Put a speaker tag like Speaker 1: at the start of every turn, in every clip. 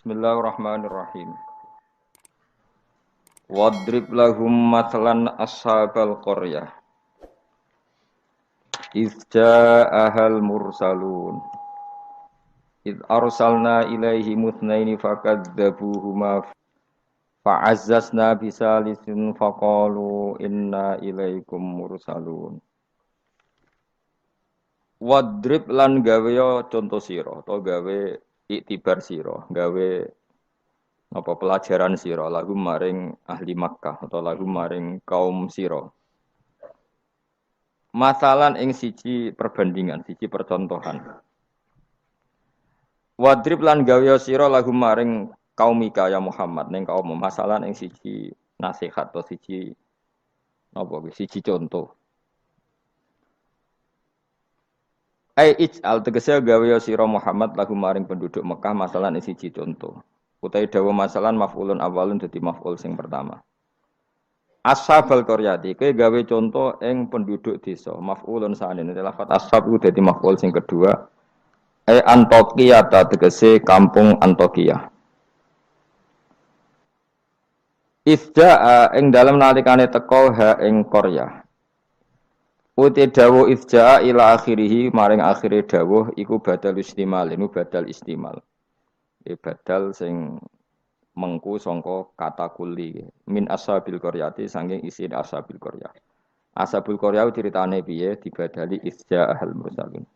Speaker 1: Bismillahirrahmanirrahim. Wadrib lahum mathalan ashabal qaryah. Idz ja'ahal mursalun. Idz arsalna ilaihi mutnaini fakadzabuhuma fa'azzazna bisalisin faqalu inna ilaikum mursalun. Wadrib lan gawe contoh sira atau gawe iktibar sira, gawe apa pelajaran sira lagu maring ahli Makkah atau lagu maring kaum sira. Masalan ing siji perbandingan, siji percontohan. Wadrib lan gawe sira lagu maring kaum Ika ya Muhammad ning kaum masalan ing siji nasihat atau siji apa siji contoh. Ij'al tegese gawe sira Muhammad lagu maring penduduk Mekah masalan ing siji contoh. Utai dawa masalan maf'ulun awalun dadi maf'ul sing pertama. Ashabal qaryati kowe gawe contoh ing penduduk desa maf'ulun sanene lafat ashab ku dadi maf'ul sing kedua. Antokia ta tegese kampung Antokia. Ifda'a ing dalem nalikane teka ha ing Qaryah. Uti dawuh ifja'a ila akhirih maring akhire dawuh iku badal istimal, ini badal istimal. Badal sing mengku sangka kata kuli min ashabil qaryati saking isi ashabil qaryah. Ashabul qaryah ceritane piye dibadali ifja'al mursalun.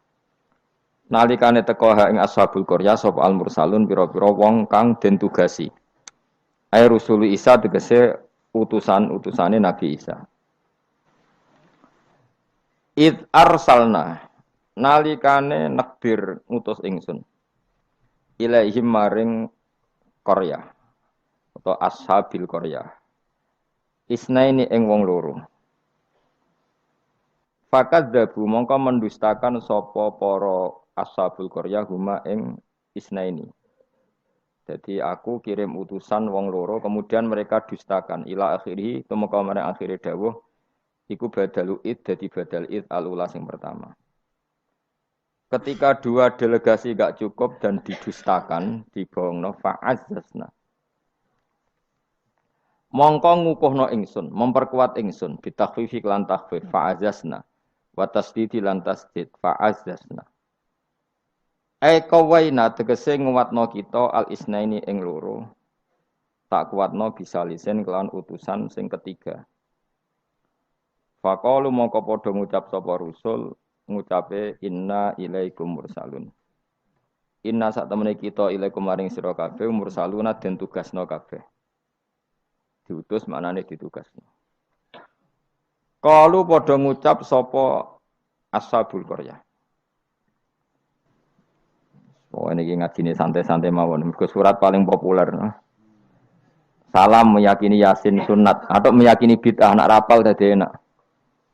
Speaker 1: Nalikane teka ha ing ashabul qaryah sapa al mursalun pira-pira wong kang den tugasi. Ai rusulu Isa tegese utusan-utusane Nabi Isa. Id arsalna nalikane nakbir ngutus ingsun ilaihim maring Qaryah atau ashabil Qaryah isnaini ing wong loro fakadzabu mongko mendustakan sapa para ashabul Qaryah huma ing isnaini. Jadi aku kirim utusan wong loro kemudian mereka dustakan ila akhiri tumeka marang akhire dawuh iku badalu id dadi badal id al-ula sing pertama. Ketika dua delegasi gak cukup dan didustakan, dibohongno fa'azzazna. Mongko ngukuhno ingsun, memperkuat ingsun bitakhfifi lan takhfif fa'azzazna wa tasdidi lan tasdid fa'azzazna. Qawaina tegese nguwatno kita al-isnaini ing loro. Tak kuatno bisa lisen kelawan utusan sing ketiga. Faqalu mongko padha ngucap sapa rusul ngucape inna ilaikum mursalun. Inna sak temene kita ilaikum maring sira kabeh mursaluna den tugasno kabeh. Diutus maknane ditugasno. Qalu padha ngucap sapa ashabul qaryah. Oh ini ngajine santai-santai mawon. Mergo surat paling populer. Salam meyakini Yasin sunat atau meyakini bid'ah nak rapal dadi enak.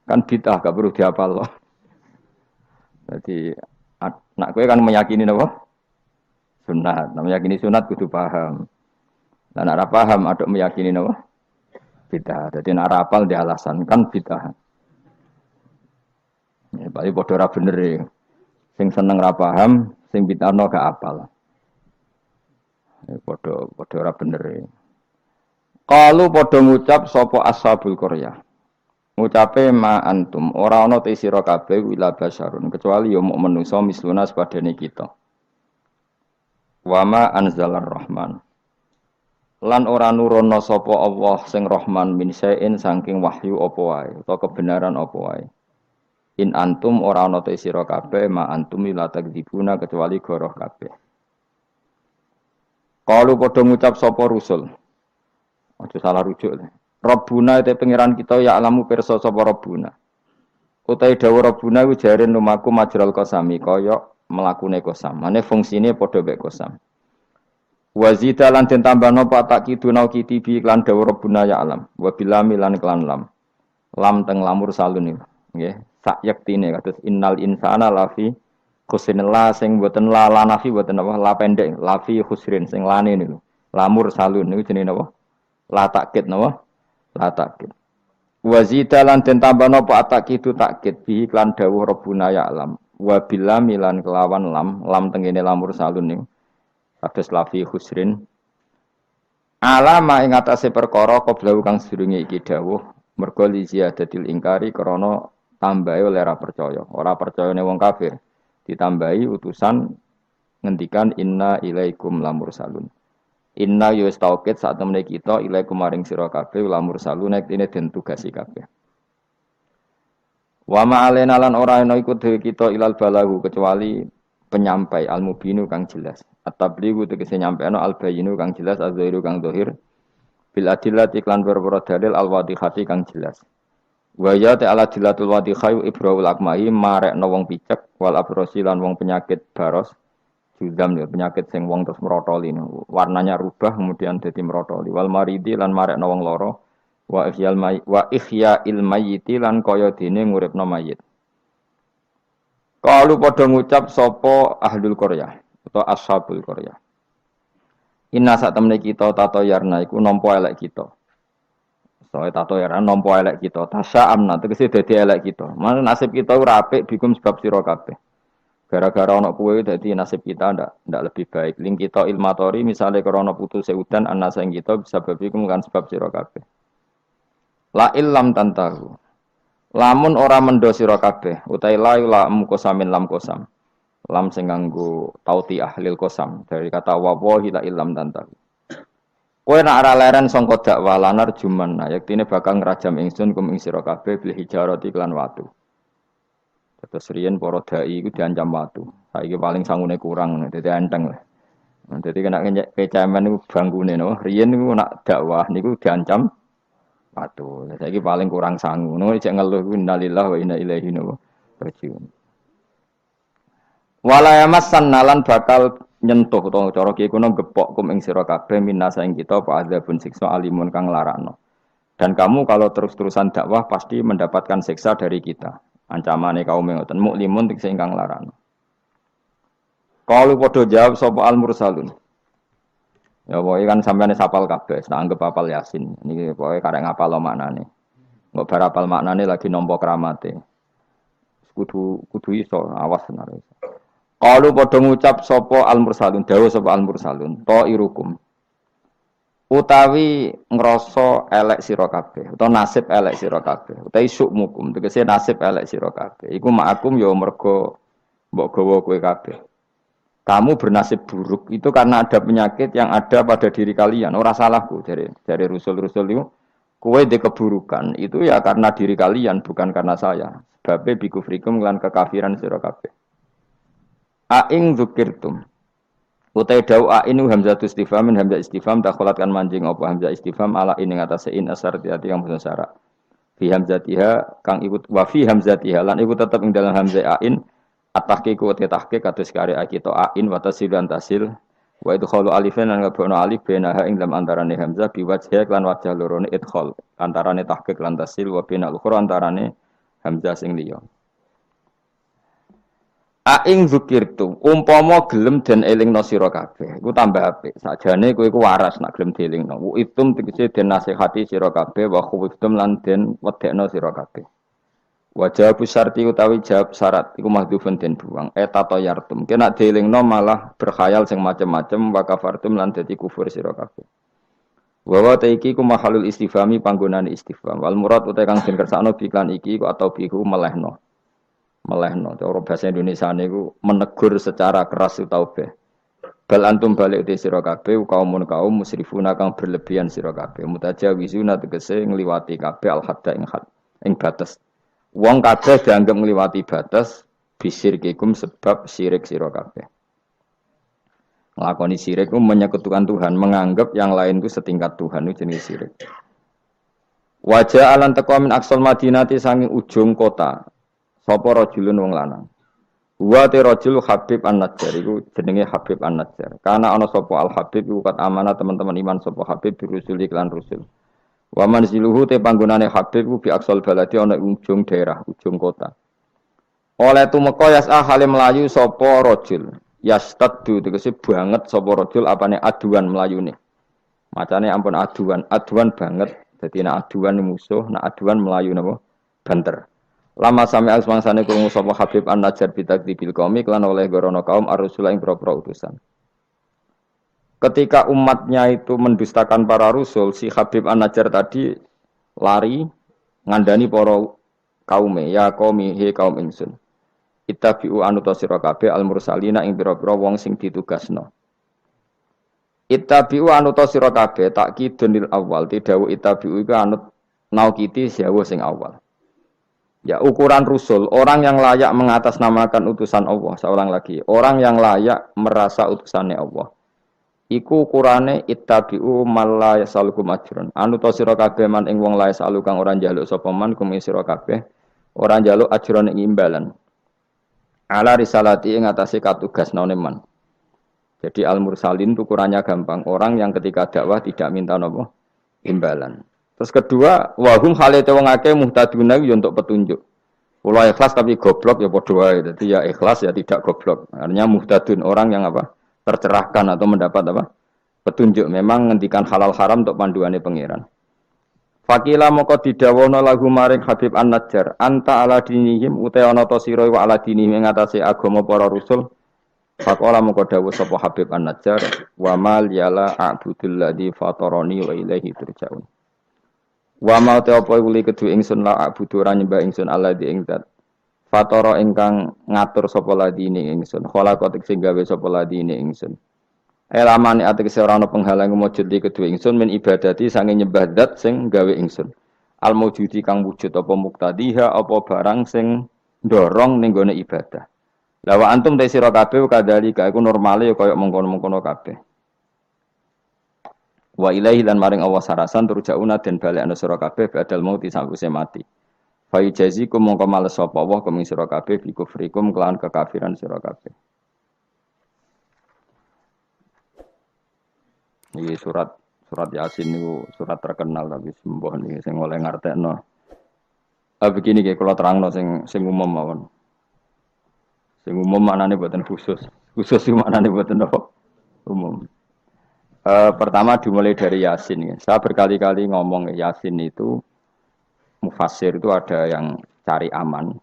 Speaker 1: Kan bid'ah gak perlu dihafal loh. Jadi nak kowe kan meyakini napa? Sunat. Nah, meyakini sunat kudu paham. Lah nak ora paham aduk meyakini napa? Bid'ah. Jadi nak rapal di alasan kan bid'ah. Ya bali padha ora bener e. Sing seneng ra paham, sing bid'ahno gak apal. Ya padha ora bener e. Qalu padha ngucap sapa ashabul qaryah. Ngucape ma antum ora ana te sira kabeh wila basyarun kecuali ya muk manusa misluna sepadane kita. Wa ma anzalar rahman. Lan ora nurono sapa Allah sing Rahman min sain saking wahyu apa wae utawa kebenaran apa wae. In antum ora ana te sira kabeh ma antum la takdzibuna kecuali goroh kabeh. Qalu padha ngucap sapa rusul. Aja salah rujuk. Rabbuna te pangeran kita ya alamu pirsa sapa Rabbuna. Utai dawuh Rabbuna ku jare lumaku majral qasami kaya mlakune qasam. Mane fungsine padha mek qasam. Wa zida lan den tambahno patak kiduna kitibi lan dawuh Rabbuna ya alam. Wa bilami lan kelan lam. Lam teng lamur salun niku. Nggih, sak yektine kados innal insana lafi khusrin la sing boten la nafi boten apa la pendek lafi khusrin sing lane niku. Lamur salun niku jenenge napa? La takkid napa? La takkid. Wa zida lan den tambahno apa atakidu takkid bi lan dawuh Rabbuna ya alam. Wa bilam lan kelawan lam tengene lamur salun niku. kados lafi khusrin alama ing atase perkara qablahu kang sedurunge iki dawuh mergo li ziyadatil ingkari krana tambahe oleh ora percayane wong kafir ditambahi utusan ngendikan inna ilaikum lamursalun inna yus tauqid saat temene kita ilaikum maring sira kabeh lamursalun nek dene den tugasi kabeh wa ma'alena lan ora ana iku dhewe kita ilal balagu kecuali penyampai al-mubinu kang jelas at-tablighu tegese nyampeno al-bayinu kang jelas az-zahiru kang zahir bil adillati iklan berboro dalil al-wadihati kang jelas wa ya ta'ala dilatul wadihai ibrahul akmahi marekno wong picek wal abrosi lan wong penyakit baros judam ya penyakit sing wong terus merotoli warnanya rubah kemudian dadi merotoli wal maridi lan marekno wong loro wa ihya ilmayiti lan kaya dene nguripno mayit. Kalau padha ngucap sapa ahlul qaryah atau ashabul qaryah. Inna sak temne kita tato yarna iku nampa elek kita. Soale tato yarna nampa elek kita. Tasa'amna tegese dadi elek kita. Mana nasib kita ora apik bikum sebab sira kabeh. Gara-gara ana kowe dadi nasib kita ndak lebih baik. Ling kita ilmatori misale krana putuse udan ana sing kita bisa bikum kan sebab sira kabeh. La illam tantahu. Lamun ora mendo sira kabeh utahe la mukosamin lam kosam lam sing nganggo tauti ahlil kosam dari kata wallahi la illam tanta kowe nek ora leren sangka dakwah lanar juman yaktine bakal ngrajam ingsun kum ing sira kabeh bil hijarati lan watu terus riyen para dai iku diancam watu saiki paling sangune kurang dadi enteng lah dadi kena kecamen niku bangkune no riyen niku nak dakwah niku diancam patuh. Saiki paling kurang sangu. Ngono cek ngeluh ku innalillahi wa inna ilaihi raji'un. Wala yamassan nalan bakal nyentuh utawa cara ki kuno gepok kum ing sira kabeh minasa ing kita apa adzabun siksa alimun kang larakno. Dan kamu kalau terus-terusan dakwah pasti mendapatkan siksa dari kita. Ancamane kaum ngoten muklimun sing kang larakno. Kalau padha jawab sapa al mursalun. Ya pokoknya kan sampeyan sapal kabeh, tak anggap apal Yasin. Niki pokoke karek ngapal maknane. Engko bar apal maknane lagi nampa kramate. Kudu iso awas bener. Qalu padha ngucap sapa al-mursalun, dawuh sapa al-mursalun, ta'irukum. Utawi ngrasa elek sira kabeh, utawa nasib elek sira kabeh, utawi sukmukum, tegese nasib elek sira kabeh. Iku ma'akum ya mergo mbok gawa kowe kabeh. Kamu bernasib buruk itu karena ada penyakit yang ada pada diri kalian. Ora salahku dari rusul-rusul itu. Kowe de keburukan itu ya karena diri kalian bukan karena saya. Sebab bikufrikum lan kekafiran sira kabeh. Aing dzukirtum. Utai dau ainu hamzatu istifham hamzah istifham dakhalat kan manjing apa hamzah istifham ala ing atase in asar tiati kang boten syarat. Fi hamzatiha kang ikut wa fi hamzatiha lan iku tetep ing dalam hamzah ain at-tahqiq wa tahqiq kados kare kita ain wa tasil lan tasil wa idkhalu alifan lan ngabokno alif benaha ing dalam antarane hamzah bi wajh lan wajah lorone idkhal antarane tahqiq lan tasil wa binal ukhra antarane hamzah sing liya aing zikirtu umpama gelem den elingno sira kabeh iku tambah apik sakjane kowe iku waras nak gelem dielingno wa itum tegese den nasihati sira kabeh wa khuftum lan den wedekno sira kabeh. Wajah syarti utawi jawab syarat iku mahdhufun den buang tato yartum kena dielingno malah berkhayal sing macem-macem wa kafartum lan dadi kufur sira kabeh wa iki ku mahalul istifhami panggonane istifham wal murad utawi kang den kersakno biklan iki ku atau bihu melehno cara bahasa Indonesia niku menegur secara keras utawa be bal antum balik te sira kabeh kaum musrifuna kang berlebihan sira kabeh mutajawizuna tegese ngliwati kabeh al hadda ing batas. Wong kabeh dianggap ngliwati batas bisirkikum sebab syirik sira kabeh. Nglakoni syirik ku menyekutukan Tuhan, menganggap yang lain itu setingkat Tuhan itu jenis syirik. Wajah alan teko min aqsal madinati sanging ujung kota. Sapa rajulun wong lanang. Wa te rajul Habib An-Najjar iku jenenge Habib An-Najjar. Karena ana sapa Al Habib iku kat amanah teman-teman iman sapa Habib dirusul iklan rusul. Wa manziluhu te panggonane Habib ku bi aqsal baladi ana ujung daerah, ujung kota. Oleh tumeka yas'a hale melayu sapa rajul. Yastaddu tegese banget sapa rajul apane aduan melayune. Macane ampun aduan banget. Dadi nek aduan musuh, nek aduan melayu napa? Banter. Lama sami asmangsane krungu sapa Habib An-Najjar bitakdibil qaumi lan oleh gorono kaum ar-rusul ing propro utusan. ketika umatnya itu mendustakan para rasul, si Habib An-Najjar tadi lari ngandani para kaume, ya qaumi he kaum ingsun. Ittabi'u anuta sira kabeh al-mursalina ing pira-pira wong sing ditugasno. Ittabi'u anuta sira kabeh takkidunil awal, tidhawu ittabi'u iku anut naukiti siawu sing awal. Ya ukuran rusul, orang yang layak mengatasnamakan utusan Allah, saya ulang lagi, orang yang layak merasa utusannya Allah. Iku ukurane ittabi'u man la yasalukum ajrun. Anuta sira kabeh man ing wong la yasalu kang ora njaluk sapa man kum sira kabeh, ora njaluk ajrun ing imbalan. Ala risalati ing atase katugasnane man. Jadi al-mursalin itu ukurannya gampang. Orang yang ketika dakwah tidak minta nopo imbalan. Terus kedua, wahum halate wong akeh muhtaduna yo untuk petunjuk. Kula ikhlas tapi goblok ya padha wae. Dadi ya ikhlas ya tidak goblok. Artinya muhtadun orang yang apa? Tercerahkan atau mendapat apa? Petunjuk. Memang ngendikan halal haram untuk panduane pangeran. Fakila moko didawono lagu maring Habib An-Najjar, anta ala dinihim uta ana ta sira wa ala dinihim ing atase agama para rasul. Faqala moko dawuh sapa Habib An-Najjar, wa mal yala a'budul ladzi fatarani wa ilaihi turja'un. Wa ma ta apa uli kedue ingsun la a'budu ora nyembah ingsun alladzi ing zat. Fatara ingkang ngatur sapa ladine ingsun, khalaqat sing gawe sapa ladine ingsun. Elamane ategese ora ana penghalang mujud di kedue ingsun min ibadati sange nyembah zat sing gawe ingsun. Al mujudi kang wujud apa muktadiha apa barang sing ndorong ning gone ibadah. La wa antum ta sira kabeh kadhalika iku normale ya kaya mengkono-mengkono kabeh. Wa ilaihi lan maring Allah sarasan turjauna den balekna sira kabeh badal mauti sawise mati. Fa yajazikum mongko males sapa Allah kum sira kabeh bi kufrikum kelawan kekafiran sira kabeh. Ini surat Yasin niku surat terkenal tapi sembuh niki sing oleh ngartekno. Begini nggih kula terangno sing umum mawon. Sing umum maknane boten khusus. Khusus iki maknane boten apa? Umum. Pertama dimulai dari Yasin. Saya berkali-kali ngomong Yasin itu mufassir itu ada yang cari aman.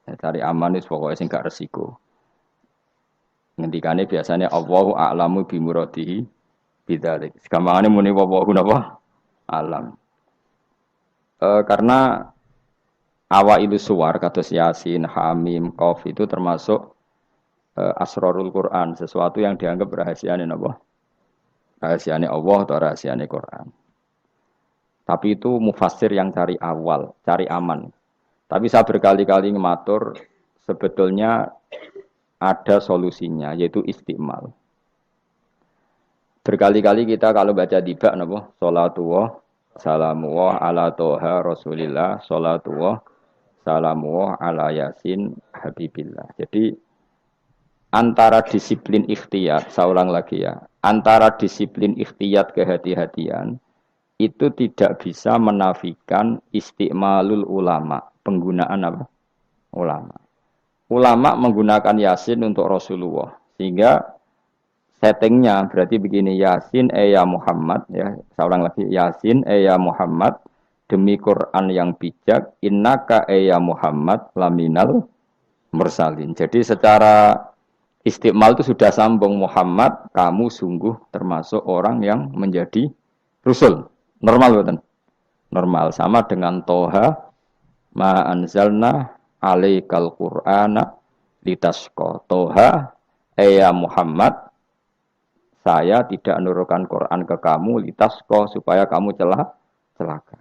Speaker 1: Ya, cari aman itu pokoknya sing gak resiko. Ngendikane biasanya Allahu a'lamu bi muradihi bidzalik. Sekamane muni wawahu napa? Alam. Karena awailu suwar kados Yasin, Hamim, Qaf itu termasuk asrarul Quran, sesuatu yang dianggap rahasiane napa? Rahasiane Allah atau rahasiane Quran. Tapi itu mufassir yang cari awal, cari aman. Tapi saya berkali-kali ngematur sebetulnya ada solusinya yaitu istiqmal. Berkali-kali kita kalau baca tiba napa salatullah salamullah ala toha rasulillah salatullah salamullah ala yasin habibillah. Jadi antara disiplin ikhtiyat, saya ulang lagi ya, antara disiplin ikhtiyat kehati-hatian itu tidak bisa menafikan istiqmalul ulama, penggunaan apa? Ulama. Ulama menggunakan yasin untuk Rasulullah sehingga settingnya berarti begini, Yasin ya Muhammad ya, saya ulang lagi, Yasin ya Muhammad demi Quran yang bijak, innaka ya Muhammad laminal mursalin. Jadi secara istiqmal itu sudah sambung, Muhammad kamu sungguh termasuk orang yang menjadi rasul. Normal betul. Normal sama dengan Toha ma anzalna alaikal qur'ana litasqa. Toha ya Muhammad saya tidak menurunkan Quran ke kamu litasqa supaya kamu celaka.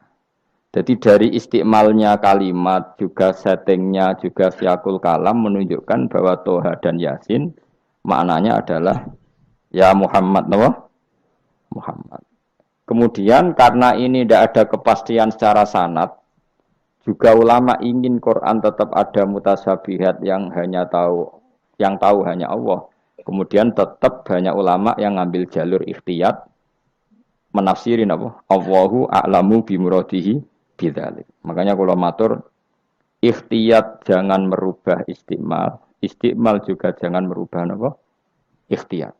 Speaker 1: Jadi dari istiqmalnya kalimat juga settingnya juga siakul kalam menunjukkan bahwa Toha dan Yasin maknanya adalah ya Muhammad Muhammad. Kemudian karena ini tidak ada kepastian secara sanad, juga ulama ingin Quran tetap ada mutasyabihat yang tahu hanya Allah. Kemudian tetap banyak ulama yang ngambil jalur ikhtiyat menafsirin apa? Allahu a'lamu bi muradihi bidzalik. Makanya kalau matur ikhtiyat jangan merubah istiqmal, istiqmal juga jangan merubah apa? Ikhtiyat.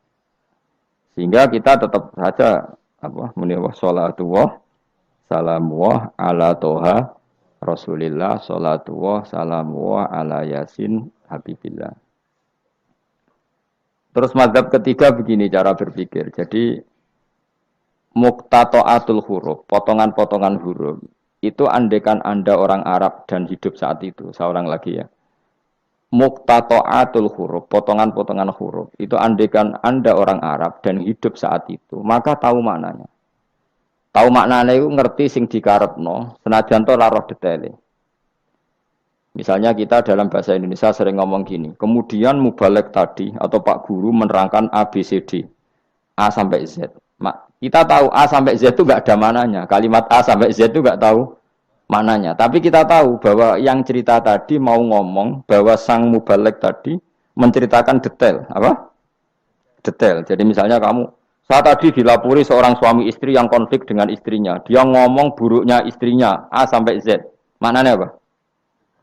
Speaker 1: Sehingga kita tetap saja apa? Muni wa salatullah salamullah ala toha Rasulillah salatullah salamullah ala yasin habibillah. Terus mazhab ketiga begini cara berpikir. Jadi muqtata'atul huruf, potongan-potongan huruf. Itu andekan Anda orang Arab dan hidup saat itu, seorang lagi ya. Muqtata'atul huruf, potongan-potongan huruf. Itu andekan Anda orang Arab dan hidup saat itu, maka tahu maknanya. Tahu maknanya itu ngerti sing dikarepno, senajan to ora roh detaile. Misalnya kita dalam bahasa Indonesia sering ngomong gini, kemudian mubalek tadi atau Pak Guru menerangkan A, B, C, D. A sampai Z. Kita tahu A sampai Z itu nggak ada mananya. Kalimat A sampai Z itu nggak tahu mananya. Tapi kita tahu bahwa yang cerita tadi mau ngomong bahwa sang mubalek tadi menceritakan detail. Apa? Detail. Jadi misalnya kamu, saya tadi dilapori seorang suami istri yang konflik dengan istrinya. Dia ngomong buruknya istrinya A sampai Z. Maknanya apa?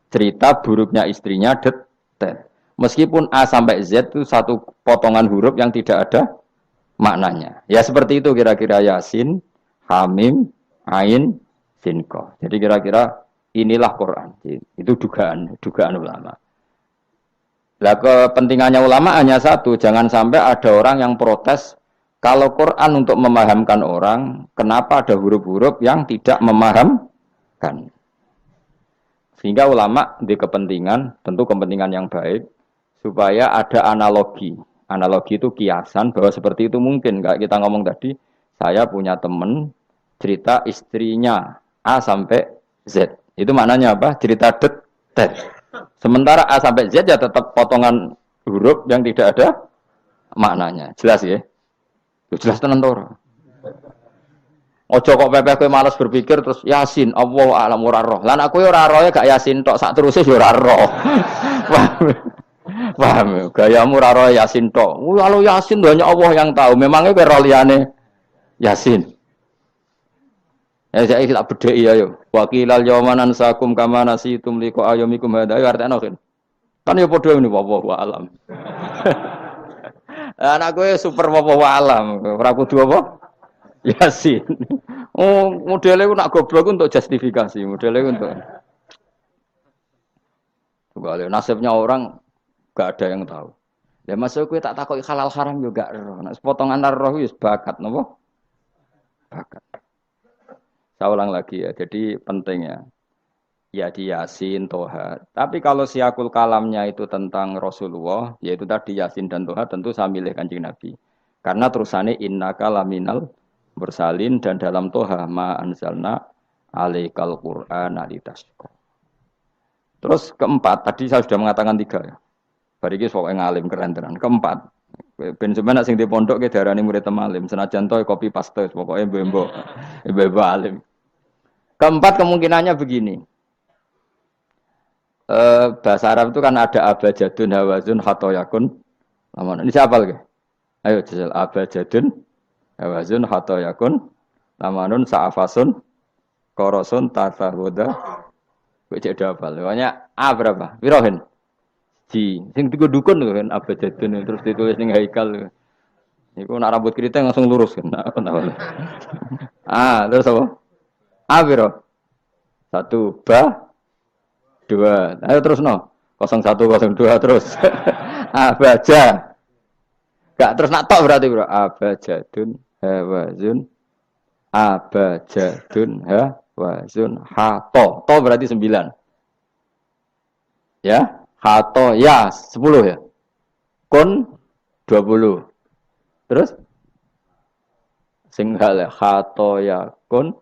Speaker 1: Cerita buruknya istrinya detail. Meskipun A sampai Z itu satu potongan huruf yang tidak ada maknanya. Ya seperti itu kira-kira Yasin, Hamim, Ain, Sinko. Jadi kira-kira inilah Quran. Itu dugaan ulama. Lah kepentingannya ulama hanya satu, jangan sampai ada orang yang protes kalau Quran untuk memahamkan orang, kenapa ada huruf-huruf yang tidak memahamkan? Sehingga ulama di kepentingan, tentu kepentingan yang baik, supaya ada analogi. Analogi itu kiasan bahwa seperti itu mungkin. Kayak kita ngomong tadi, saya punya teman cerita istrinya A sampai Z. Itu maknanya apa? Cerita detail. Sementara A sampai Z ya tetap potongan huruf yang tidak ada maknanya. Jelas ya? Jelas tenan to ora? Ojo kok pepeh kowe malas berpikir terus Yasin, Allah alam ora roh. Lan aku ora roh gak Yasin tok, sak teruse yo ora roh. Paham? Gayamu ora roh Yasin tok. Kalau Yasin hanya Allah yang tahu. Memangnya kowe roh liyane Yasin. Ya saya tak bedheki ayo. Wakilal yaumanan sakum kama nasitum liqa ayyamikum hadza artane kan ya padha ngene wallahu alam. Anak gue super wallahu alam. Ora kudu apa? Yasin. Oh, modelnya nak goblok untuk justifikasi, modelnya untuk. Kembali nasibnya orang gak ada yang tahu. Ya masuk gue tak takut halal haram juga roh. Nah, potongan roh wis bakat nopo? Bakat. Saya ulang lagi ya. Jadi pentingnya ya di Yasin, Toha. Tapi kalau siakul kalamnya itu tentang Rasulullah, yaitu tadi Yasin dan Toha, tentu saya milih Kanjeng Nabi. Karena terusannya innaka laminal bersalin dan dalam Toha ma anzalna alaikal Qur'ana litasqa. Terus keempat, tadi saya sudah mengatakan tiga ya. Bariki pokoknya ngalim keren tenan. Keempat, ben sampeyan sing di pondok ke darani murid temalim, senajan to kopi paste pokoknya mbok ibu alim. Keempat kemungkinannya begini. Bahasa Arab itu kan ada abajadun hawazun khatoyakun. Ini siapa lagi? Ayo jajal abajadun hawazun khatoyakun lamanun sa'afasun korosun tasahuda. Gue cek hafal. Pokoknya A berapa? Wirohin. Ji, sing tiga dukun kan abajadun terus ditulis ning haikal. Iku nak rambut keriting langsung lurus kan. Terus apa? A biro. 1 ba 2. Ayo terus no. 01 02 terus. Abaja. Gak terus nak tok berarti bro. Abajadun hawazun abajadun hawazun hato. To berarti 9. Ya. Hato ya 10 ya. Kun 20. Terus sing hal hato ya kun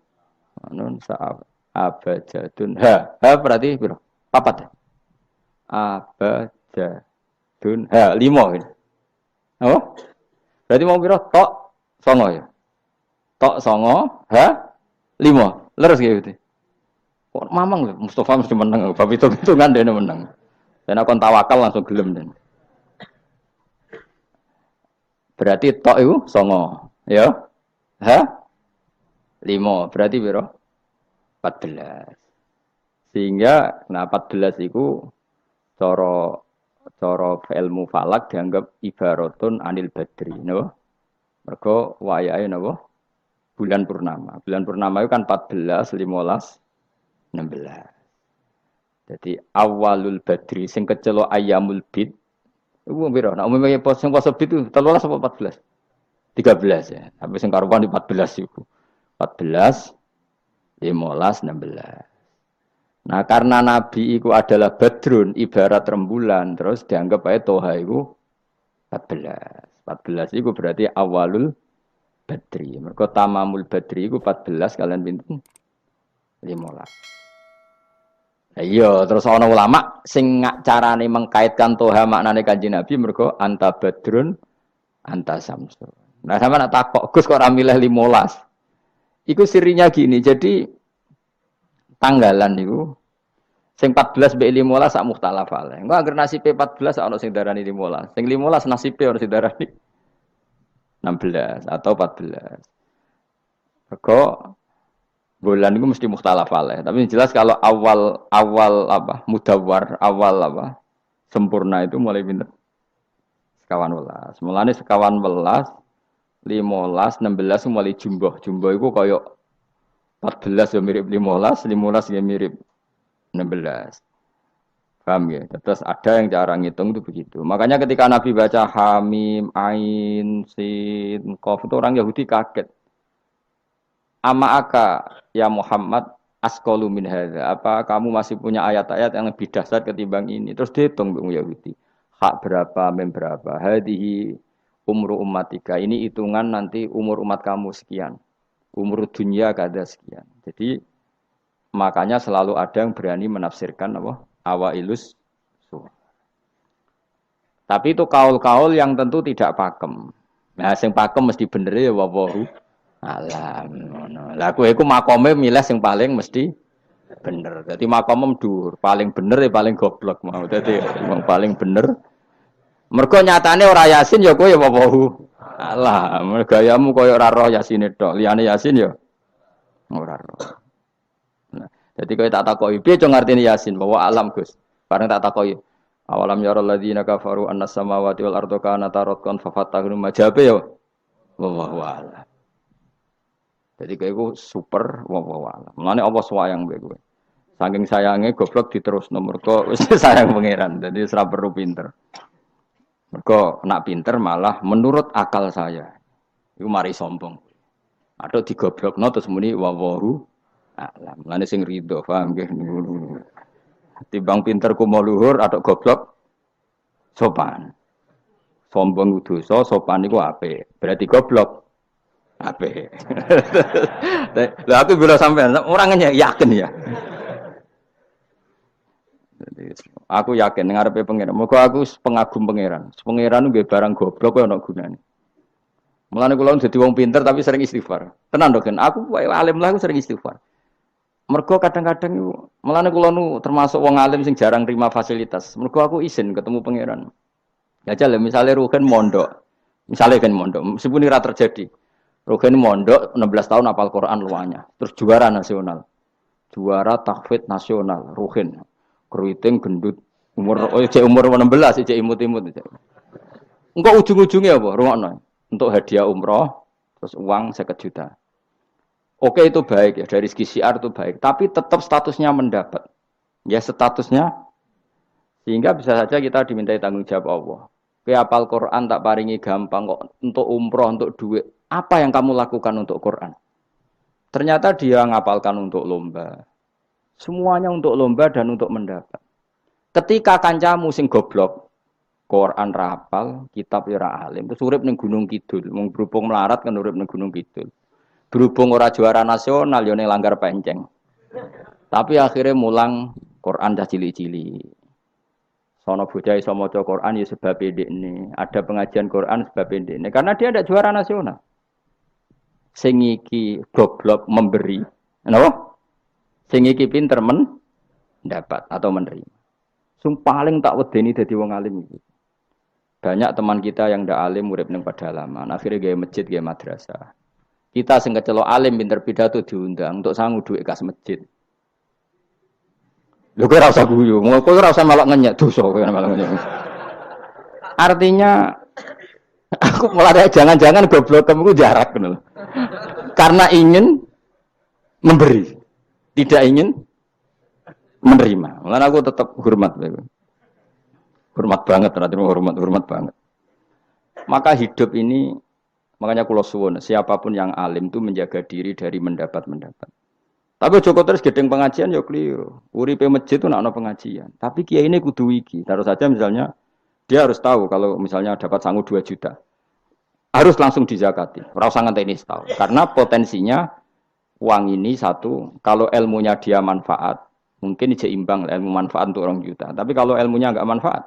Speaker 1: anun sa abajadun berarti piro? Papat ya? Abajadun 5 ini. Apa? Berarti mau piro? Tok 9 ya. Tok 9 5. Leres gitu. Kok mamang lho Mustafa mesti menang. Bab itu kan dene menang. Dan aku tawakal langsung gelem den. Berarti tok itu 9, ya? 5, berarti piro? 14. Sehingga 14 itu cara ilmu falak dianggap ibaratun anil badri, napa? Mergo wayahe napa? Bulan purnama. Bulan purnama itu kan 14, 15, 16. Jadi awalul badri sing kecelo ayamul bid Iku piro? Nek umumnya pos sing poso itu 13 apa 14? 13 ya. Tapi sing karuan di 14 iku. 14, 15, 16. Nah, karena Nabi itu adalah badrun, ibarat rembulan, terus dianggap aja toha itu 14. 14 itu berarti awalul badri. Mereka tamamul badri itu 14 kalian pinten 15. Iya, terus ana ulama sing carane mengkaitkan toha maknane Kanjeng Nabi mergo anta badrun anta samsun. Nah, sama nak takok Gus kok ora milih 15. Iku sirinya gini, jadi tanggalan niku sing 14 mbek 15 sak mukhtalaf ale. Engko anggere nasibe 14 ana sing darani 15. Sing 15 nasibe ana sing darani 16 atau 14. Mergo bulan itu mesti mukhtalaf alaih. Tapi jelas kalau awal apa mudawwar, awal apa sempurna itu mulai pinter sekawan welas. Mulane sekawan welas, 15, 16 mulai jumbo. Jumbo itu koyok 14 ya mirip 15, 15 ya mirip 16. Paham ya? Terus ada yang cara ngitung itu begitu. Makanya ketika Nabi baca Hamim, Ain, Sin, Qaf itu orang Yahudi kaget. Ama aka ya Muhammad askolu min hadza. Apa kamu masih punya ayat-ayat yang lebih dahsyat ketimbang ini? Terus dihitung Bung Yahudi. Hak berapa, mem berapa. Hadihi umru ummatika. Ini hitungan nanti umur umat kamu sekian. Umur dunia kada sekian. Jadi makanya selalu ada yang berani menafsirkan apa? Awailus surah. Tapi itu kaul-kaul yang tentu tidak pakem. Nah, sing pakem mesti bener ya wallahu alam. Lah kowe iku makome milih sing paling mesti bener. Dadi makome dhuwur, paling bener ya paling goblok mau. Dadi wong paling bener. Mergo nyatane ora Yasin ya kowe ya wallahu alam. Gayamu koyo ora roh Yasine tok. Liyane Yasin ya ora roh. Nah, dadi kowe tak takoki, piye cung artine Yasin bahwa alam Gus. Bareng tak takoki, awalam yarul ladzina kafaru annas samawati wal ardu kanata ratqan fafatahum majabe ya wallahu alam. Jadi kayak gue super wawala. Mulane Allah sayang mbek kowe. Saking sayange goblok diterus nomor kok wis sayang pangeran. Jadi ora perlu pinter. Mergo nak pinter malah menurut akal saya. Iku mari sombong. Atau digoblokno terus muni wawahu alam. Mulane sing rido, paham nggih. Timbang pinter ku mau luhur atau goblok sopan. Sombong dosa, sopan iku apik. Berarti goblok ape. Lah aku bila sampean orangnya yakin ya. Aku yakin ngarepe pangeran. Moga aku pengagum pangeran. Pangeran nggih barang goblok kok ana gunane. Mulane kula dadi wong pinter tapi sering istighfar. Tenan to kan? Aku alim lah aku sering istighfar. Mergo kadang-kadang mulane kula nu termasuk wong alim sing jarang terima fasilitas. Mergo aku izin ketemu pangeran. Ya jale misale Ruhin mondok. Misale kan mondok, meskipun ora terjadi. Rugen mondok 16 tahun hafal Quran luanya. Terus juara nasional. Juara tahfidz nasional Rugen. Keriting gendut umur umur 16 cek imut-imut. Engko ujung-ujungnya apa? Rungokno. Untuk hadiah umroh terus uang 50 juta. Oke itu baik ya dari segi syiar itu baik, tapi tetap statusnya mendapat. Ya statusnya sehingga bisa saja kita dimintai tanggung jawab Allah. Kowe hafal Quran tak paringi gampang kok untuk umroh, untuk duit. Apa yang kamu lakukan untuk Quran? Ternyata dia ngapalkan untuk lomba. Semuanya untuk lomba dan untuk mendapat. Ketika kancamu sing goblok, Quran rapal, kitab ora alim, terus urip ning Gunung Kidul, mung berhubung melarat kan urip ning Gunung Kidul. Berhubung ora juara nasional yo ning Langgar Penceng. Tapi akhirnya mulang Quran dah cilik-cilik. Sono bocah iso maca Quran ya sebab ndekne. Ada pengajian Quran sebab ndekne karena dia ada juara nasional. Sing iki goblok memberi. Napa? Sing iki pinter mendapat atau menerima. Sing paling tak wedeni dadi wong alim iki. Banyak teman kita yang ndak alim urip ning pedalaman, akhirnya gawe masjid, gawe madrasah. Kita sing kecelok alim pinter pidato diundang untuk sangu dhuwit kas masjid. Lho kowe ora usah guyu, kowe ora usah malah ngenyek dosa kowe malah ngenyek. Artinya aku mulai jangan-jangan goblok kamu jarak ngono. Karena ingin memberi, tidak ingin menerima. Mulane aku tetap hormat. Hormat banget, ternyata hormat banget. Maka hidup ini, makanya kula suwun, siapapun yang alim itu menjaga diri dari mendapat. Tapi Joko terus gedeng pengajian ya keliru. Uripe masjid itu nak ono pengajian. Tapi kiai ini kudu iki. Taruh saja misalnya dia harus tahu kalau misalnya dapat sangu 2 juta. Harus langsung dizakati. Ora usah ngenteni setahun. Karena potensinya uang ini satu, kalau ilmunya dia manfaat, mungkin seimbang ilmu manfaat untuk 2 juta. Tapi kalau ilmunya enggak manfaat,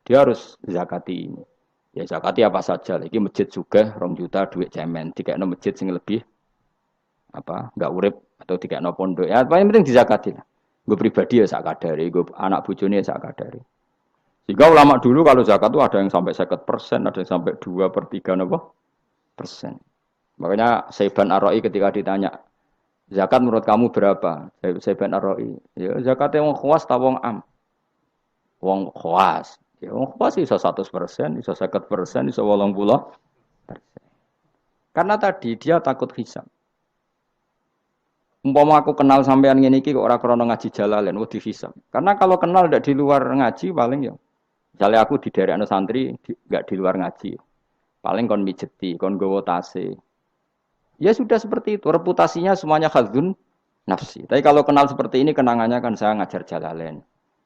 Speaker 1: dia harus zakati ini. Ya zakati apa saja. Lagi masjid juga 2 juta duit cemen. Dikekno masjid sing lebih apa nggak urip atau tidak no pondok ya paling penting dizakati lah. Gue pribadi ya sak kadari, gue anak bujone ya sak kadari. Jika ulama dulu kalau zakat tuh ada yang sampai 50%, ada yang sampai 2/3 apa persen. Makanya Saiban Ar-Ra'i ketika ditanya zakat menurut kamu berapa? Saiban Ar-Ra'i, ya zakatnya wong khawas ta wong am? Wong khawas. Ya wong khawas iso 100%, iso 50%, iso 80%. Karena tadi dia takut hisab. Umpama aku kenal sampean ngene iki kok ora krana ngaji Jalalain wedi hisab. Karena kalau kenal ndak di luar ngaji paling ya. Misalnya aku di daerah santri enggak di luar ngaji. Paling kon mijeti, kon gowo tase. Ya sudah seperti itu, reputasinya semuanya khadzun nafsi. Tapi kalau kenal seperti ini kenangannya kan saya ngajar Jalalain.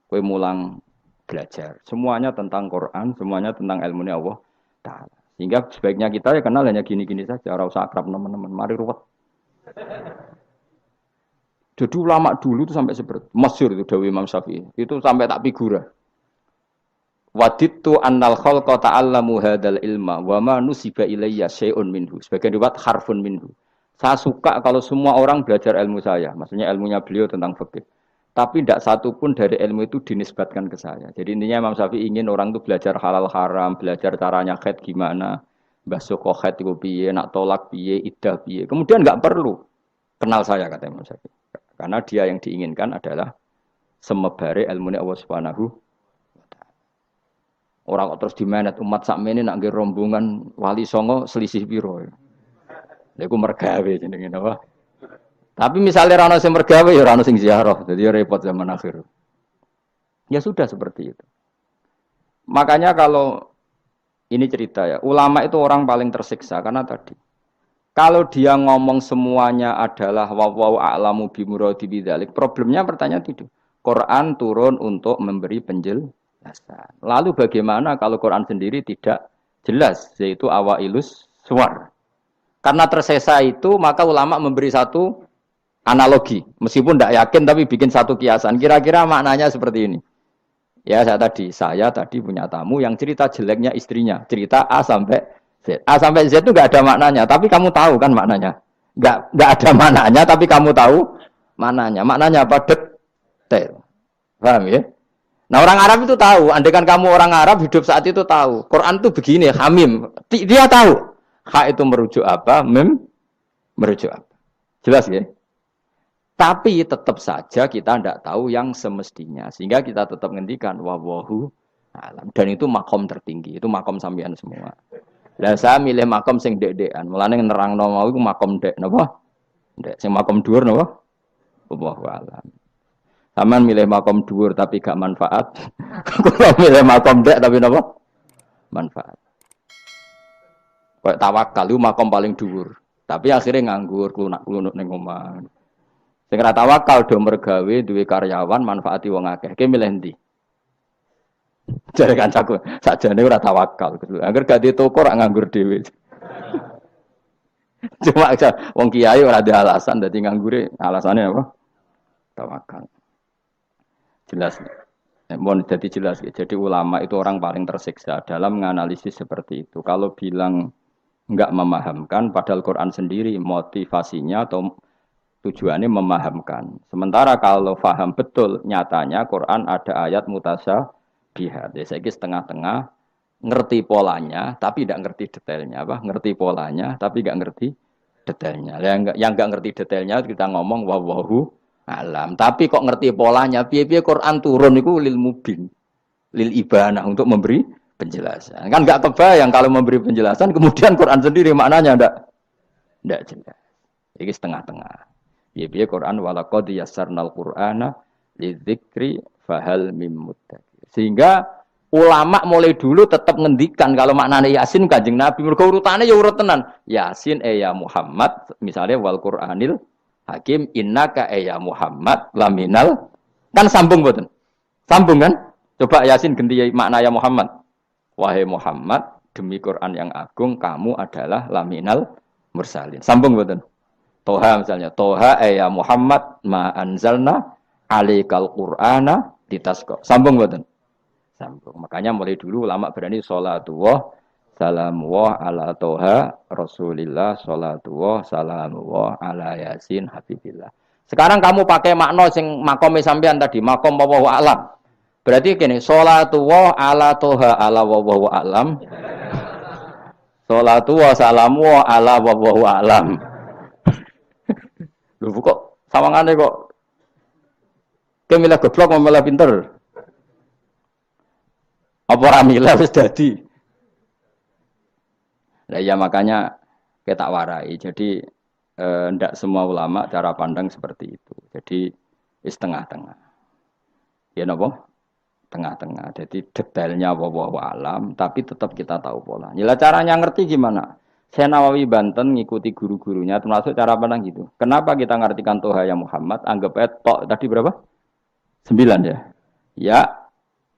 Speaker 1: Kowe mulang belajar. Semuanya tentang Quran, semuanya tentang ilmu Allah Ta'ala. Sehingga sebaiknya kita ya kenal hanya gini-gini saja, ora usah akrab teman-teman. Mari ruwet. Jadi ulama dulu itu sampai seperti masyhur itu Dawi Imam Syafi'i. Itu sampai tak figura. Waditu annal khalqa ta'allamu hadzal ilma wa ma nusiba ilayya syai'un minhu. Sebagian riwayat harfun minhu. Saya suka kalau semua orang belajar ilmu saya. Maksudnya ilmunya beliau tentang fikih. Tapi tidak satu pun dari ilmu itu dinisbatkan ke saya. Jadi intinya Imam Syafi'i ingin orang itu belajar halal haram, belajar caranya haid gimana, basuh haid itu piye, nak tolak piye, iddah piye. Kemudian enggak perlu kenal saya kata Imam Syafi'i. Karena dia yang diinginkan adalah semebare ilmu Allah Subhanahu wa taala. Orang kok terus dimenet umat sakmene nak nggih rombongan wali songo selisih piro. Lha iku mergawe jenenge napa? Tapi misalnya ra ono sing mergawe ya ora ono sing ziarah. Jadi repot zaman akhir. Ya sudah seperti itu. Makanya kalau ini cerita ya, ulama itu orang paling tersiksa karena tadi kalau dia ngomong semuanya adalah wallahu a'lamu bimuradi bidzalik, problemnya pertanyaan itu. Quran turun untuk memberi penjelasan. Lalu bagaimana kalau Quran sendiri tidak jelas, yaitu awailus suwar. Karena tersesa itu, maka ulama memberi satu analogi. Meskipun tidak yakin, tapi bikin satu kiasan. Kira-kira maknanya seperti ini. Ya, saya tadi punya tamu yang cerita jeleknya istrinya. Cerita A sampai Z. A sampai Z itu nggak ada maknanya, tapi kamu tahu kan maknanya. Nggak ada maknanya, tapi kamu tahu maknanya. Maknanya apa? Detail. Paham ya? Nah orang Arab itu tahu. Andaikan kamu orang Arab hidup saat itu tahu. Quran itu begini, hamim. Dia tahu. Ha itu merujuk apa? Mem merujuk apa? Jelas ya? Tapi tetap saja kita tidak tahu yang semestinya. Sehingga kita tetap ngendikan wallahu alam. Dan itu makom tertinggi. Itu makom sampean semua. Lah saya milih makom sing dek-dekan. Mulane nerangno mau iku makom dek napa? Dek sing makom dhuwur napa? Wallahu alam. Saman milih makom dhuwur tapi gak manfaat. Kula milih makom dek tapi napa? Manfaat. Kayak tawakal itu makom paling dhuwur. Tapi akhirnya nganggur klunak-klunuk ning omah. Sing ora tawakal do mergawe duwe karyawan manfaati wong akeh. Ki milih ndi? Jare kancaku, sakjane ora tawakal. Angger gak di toko ora nganggur dhewe. Cuma aja wong kiai ora ada alasan dadi nganggure, alasane apa? Tawakal. Jelas. Mohon jadi jelas ya. Jadi ulama itu orang paling tersiksa dalam menganalisis seperti itu. Kalau bilang enggak memahamkan padahal Quran sendiri motivasinya atau tujuannya memahamkan. Sementara kalau faham betul nyatanya Quran ada ayat mutasyabihat. Ya saya setengah-tengah ngerti polanya tapi tidak ngerti detailnya apa? Ngerti polanya tapi tidak ngerti detailnya. Yang enggak ngerti detailnya kita ngomong wallahu alam. Tapi kok ngerti polanya? Piye-piye Quran turun itu lil mubin, lil ibanah untuk memberi penjelasan. Kan enggak kebayang kalau memberi penjelasan kemudian Quran sendiri maknanya enggak jelas. Ini setengah-tengah. Piye-piye Quran walaqad yassarnal Qur'ana lidzikri fahal mim muddakir. Sehingga ulama mulai dulu tetap ngendikan kalau maknanya Yasin Kanjeng Nabi. Mergo urutane ya urut tenan. Yasin ya Muhammad, misalnya wal Qur'anil Hakim innaka ya Muhammad laminal, kan sambung mboten? Sambung kan? Coba Yasin ganti makna ya Muhammad. Wahai Muhammad, demi Quran yang agung kamu adalah laminal mursalin. Sambung mboten? Toha misalnya, Toha ya Muhammad ma anzalna alaikal Qur'ana litasqa. Sambung mboten? Sambung. Makanya mulai dulu ulama berani sholatullah salamullah ala toha rasulillah sholatullah salamullah ala yasin habibillah. Sekarang kamu pakai makna sing makome sampean tadi, makom wallahu alam. Berarti gini, sholatullah ala toha ala wallahu alam. Sholatullah salamullah ala wallahu alam. Lho kok sawangane kok kemilah goblok malah pinter. Apa ramila wis dadi. Nah ya makanya kita warai. Jadi ndak semua ulama cara pandang seperti itu. Jadi setengah-tengah. Ya napa? Tengah-tengah. Jadi detailnya wallahu alam tapi tetap kita tahu pola. Nila caranya ngerti gimana? Saya Nawawi Banten ngikuti guru-gurunya termasuk cara pandang gitu. Kenapa kita ngartikan Toha ya Muhammad? Anggap aja tok tadi berapa? 9 ya. Ya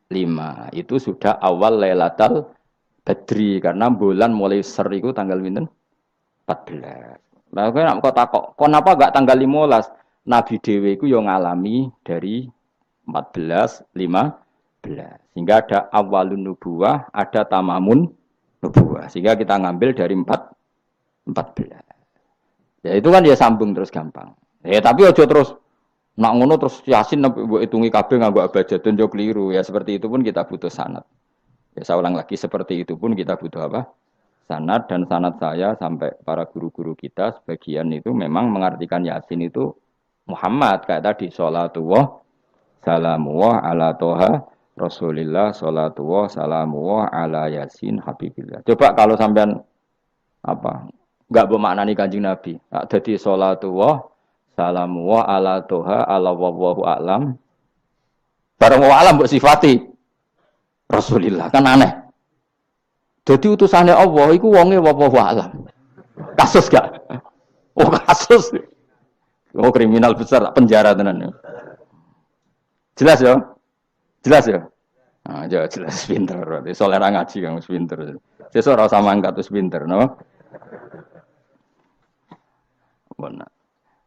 Speaker 1: 5 itu sudah awal Lailatul Badri karena bulan mulai ser itu tanggal pinten 14. Lah kok takok, kenapa enggak tanggal 15? Nabi dhewe iku yo ngalami dari 14 15. Sehingga ada awalun nubuwah, ada tamamun nubuwah. Sehingga kita ngambil dari 14. Ya itu kan dia sambung terus gampang. Tapi ojo terus nak ngono terus Yasin mbok hitungi kabeh nganggo abjadun yo keliru. Ya seperti itu pun kita butuh sanad. Ya saya ulang lagi seperti itu pun kita butuh apa? Sanad, dan sanad saya sampai para guru-guru kita sebagian itu memang mengartikan Yasin itu Muhammad kayak tadi sholatullah salamullah ala toha rasulillah sholatullah salamullah ala yasin habibillah. Coba kalau sampean apa enggak bermaknani Kanjeng Nabi. Jadi sholatullah salamullah ala toha ala wallahu a'lam. Barang wa alam mbok sifati Rasulillah kan aneh. Jadi utusannya Allah iku wonge wallahu a'lam. Kasus gak? Oh kasus. Oh kriminal besar penjara tenan. Jelas ya? Jelas ya? Nah, jelas pinter berarti. Soalnya ngaji kamu pinter. Sesuk ora usah mangkat wis pinter, no? Benar.